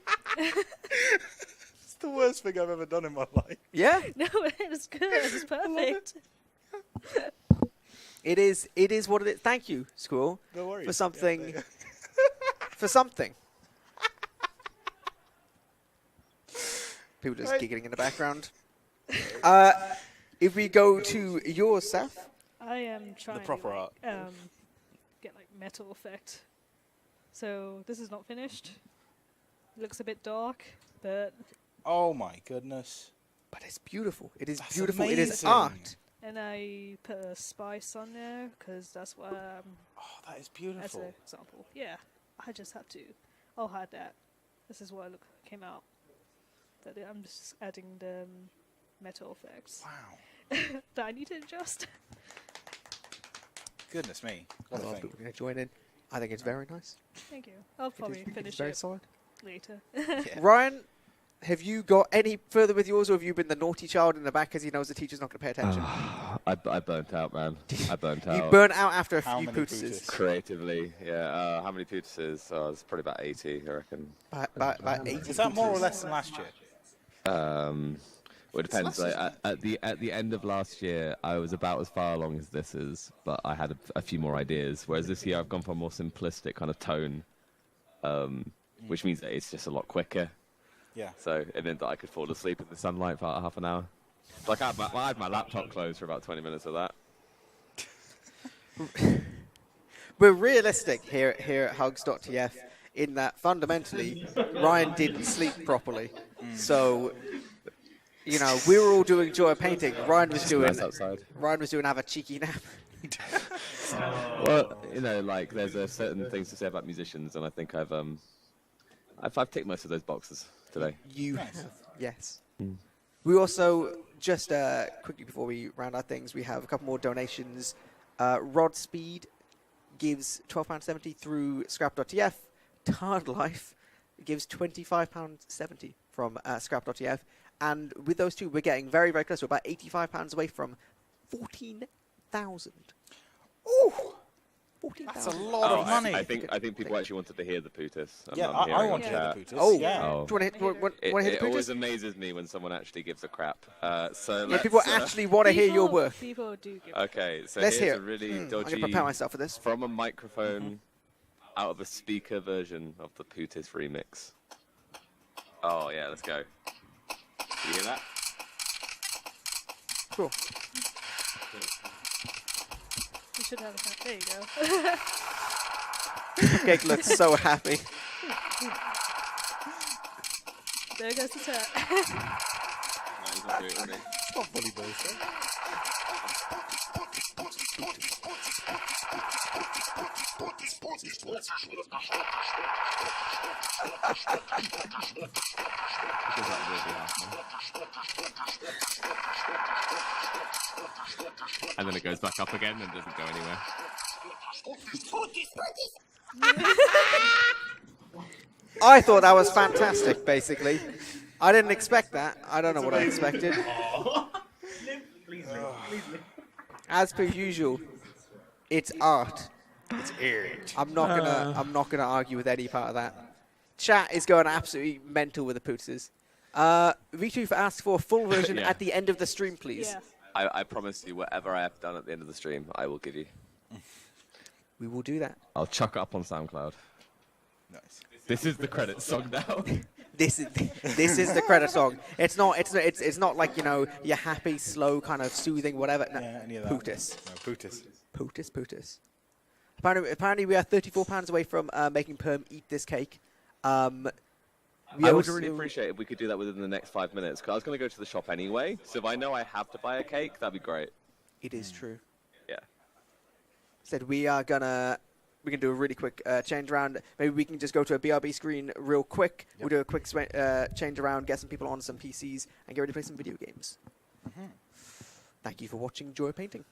It's the worst thing I've ever done in my life. Yeah. No, it's good. It's perfect. It is what it is. Thank you, Squirrel, No worries. for something. Yeah, For something. People just Right. giggling in the background. If we go to yours, Seth. I am trying proper to art. get like metal effect. So this is not finished. Looks a bit dark, but Oh my goodness. But it's beautiful. It is That's beautiful. It is amazing. art. and I put a spice on there because that's what Oh, that is as beautiful. an example. Yeah, I just have to. I'll hide that. This is what came out. That I'm just adding the metal effects Wow. that I need to adjust. Goodness me. A What a lot of thing. people are going to join in. I think it's very nice. Thank you. I'll probably It's finish very it solid. later. Ryan, have you got any further with yours, or have you been the naughty child in the back because he knows the teacher's not going to pay attention? I burnt out, man. I burnt You out. burnt out after a How few many pootses. pootses? Creatively, yeah. How many pootuses? Oh, it's probably about 80, I reckon. About 80 Is that more or pootses. less than last year? Well, it depends. Like, at the end of last year, I was about as far along as this is, but I had a few more ideas. Whereas this year, I've gone for a more simplistic kind of tone, which means that it's just a lot quicker. Yeah. So it meant that I could fall asleep in the sunlight for about half an hour. Like I had my laptop closed for about 20 minutes of that. We're realistic here at Hugs.tf in that fundamentally Ryan didn't sleep properly. So, you know, we were all doing joy of painting. Ryan was doing Nice outside. have a cheeky nap. Well, you know, like there's certain things to say about musicians, and I think I've ticked most of those boxes today. You Nice. have, yes. We also, just quickly before we round out things, we have a couple more donations. Rod Speed gives £12.70 through Scrap.tf. Tard Life gives £25.70 from Scrap.tf. And with those two, we're getting very, very close. We're about £85 away from 14,000. Ooh! 14,000. That's a lot of money. I think people actually wanted to hear the Pootis. Yeah, I'm I hearing want to on hear chat. the Pootis. Oh. Yeah. Oh. Do you want to hear It the always Pootis? amazes me when someone actually gives a crap. So When people actually want to hear your work. People do give Okay, so Let's here's hear a really I'm going dodgy to prepare myself for this. from a microphone out of a speaker version of the Pootis remix. Oh yeah, let's go. You hear that? Cool. should have a There you go. Cupcake looks so happy. There goes the chat. He's not doing it, is he? It's not fully bullshit. Because that will be happening. And then it goes back up again and doesn't go anywhere. I thought that was fantastic, basically. I didn't expect that. I don't know what I expected. As per usual, it's art. It's art. I'm not gonna argue with any part of that. Chat is going absolutely mental with the pootses. V2 for asked for a full version Yeah. at the end of the stream, please. Yeah. I promise you, whatever I have done at the end of the stream, I will give you. We will do that. I'll chuck it up on SoundCloud. Nice. This is the credit song now. This is the credit song. It's not like, you know, your happy, slow, kind of soothing, whatever. No, Yeah, any of that. Pootus. No, Pootus. Pootus. Apparently we are £34 away from making Perm eat this cake. We I would also- really appreciate if we could do that within the next 5 minutes, because I was going to go to the shop anyway, so if I know I have to buy a cake, that'd be great. It is true. Yeah. Said we can do a really quick change around. Maybe we can just go to a BRB screen real quick. We'll do a quick change around, get some people on some PCs, and get ready to play some video games. Thank you for watching Joy of Painting.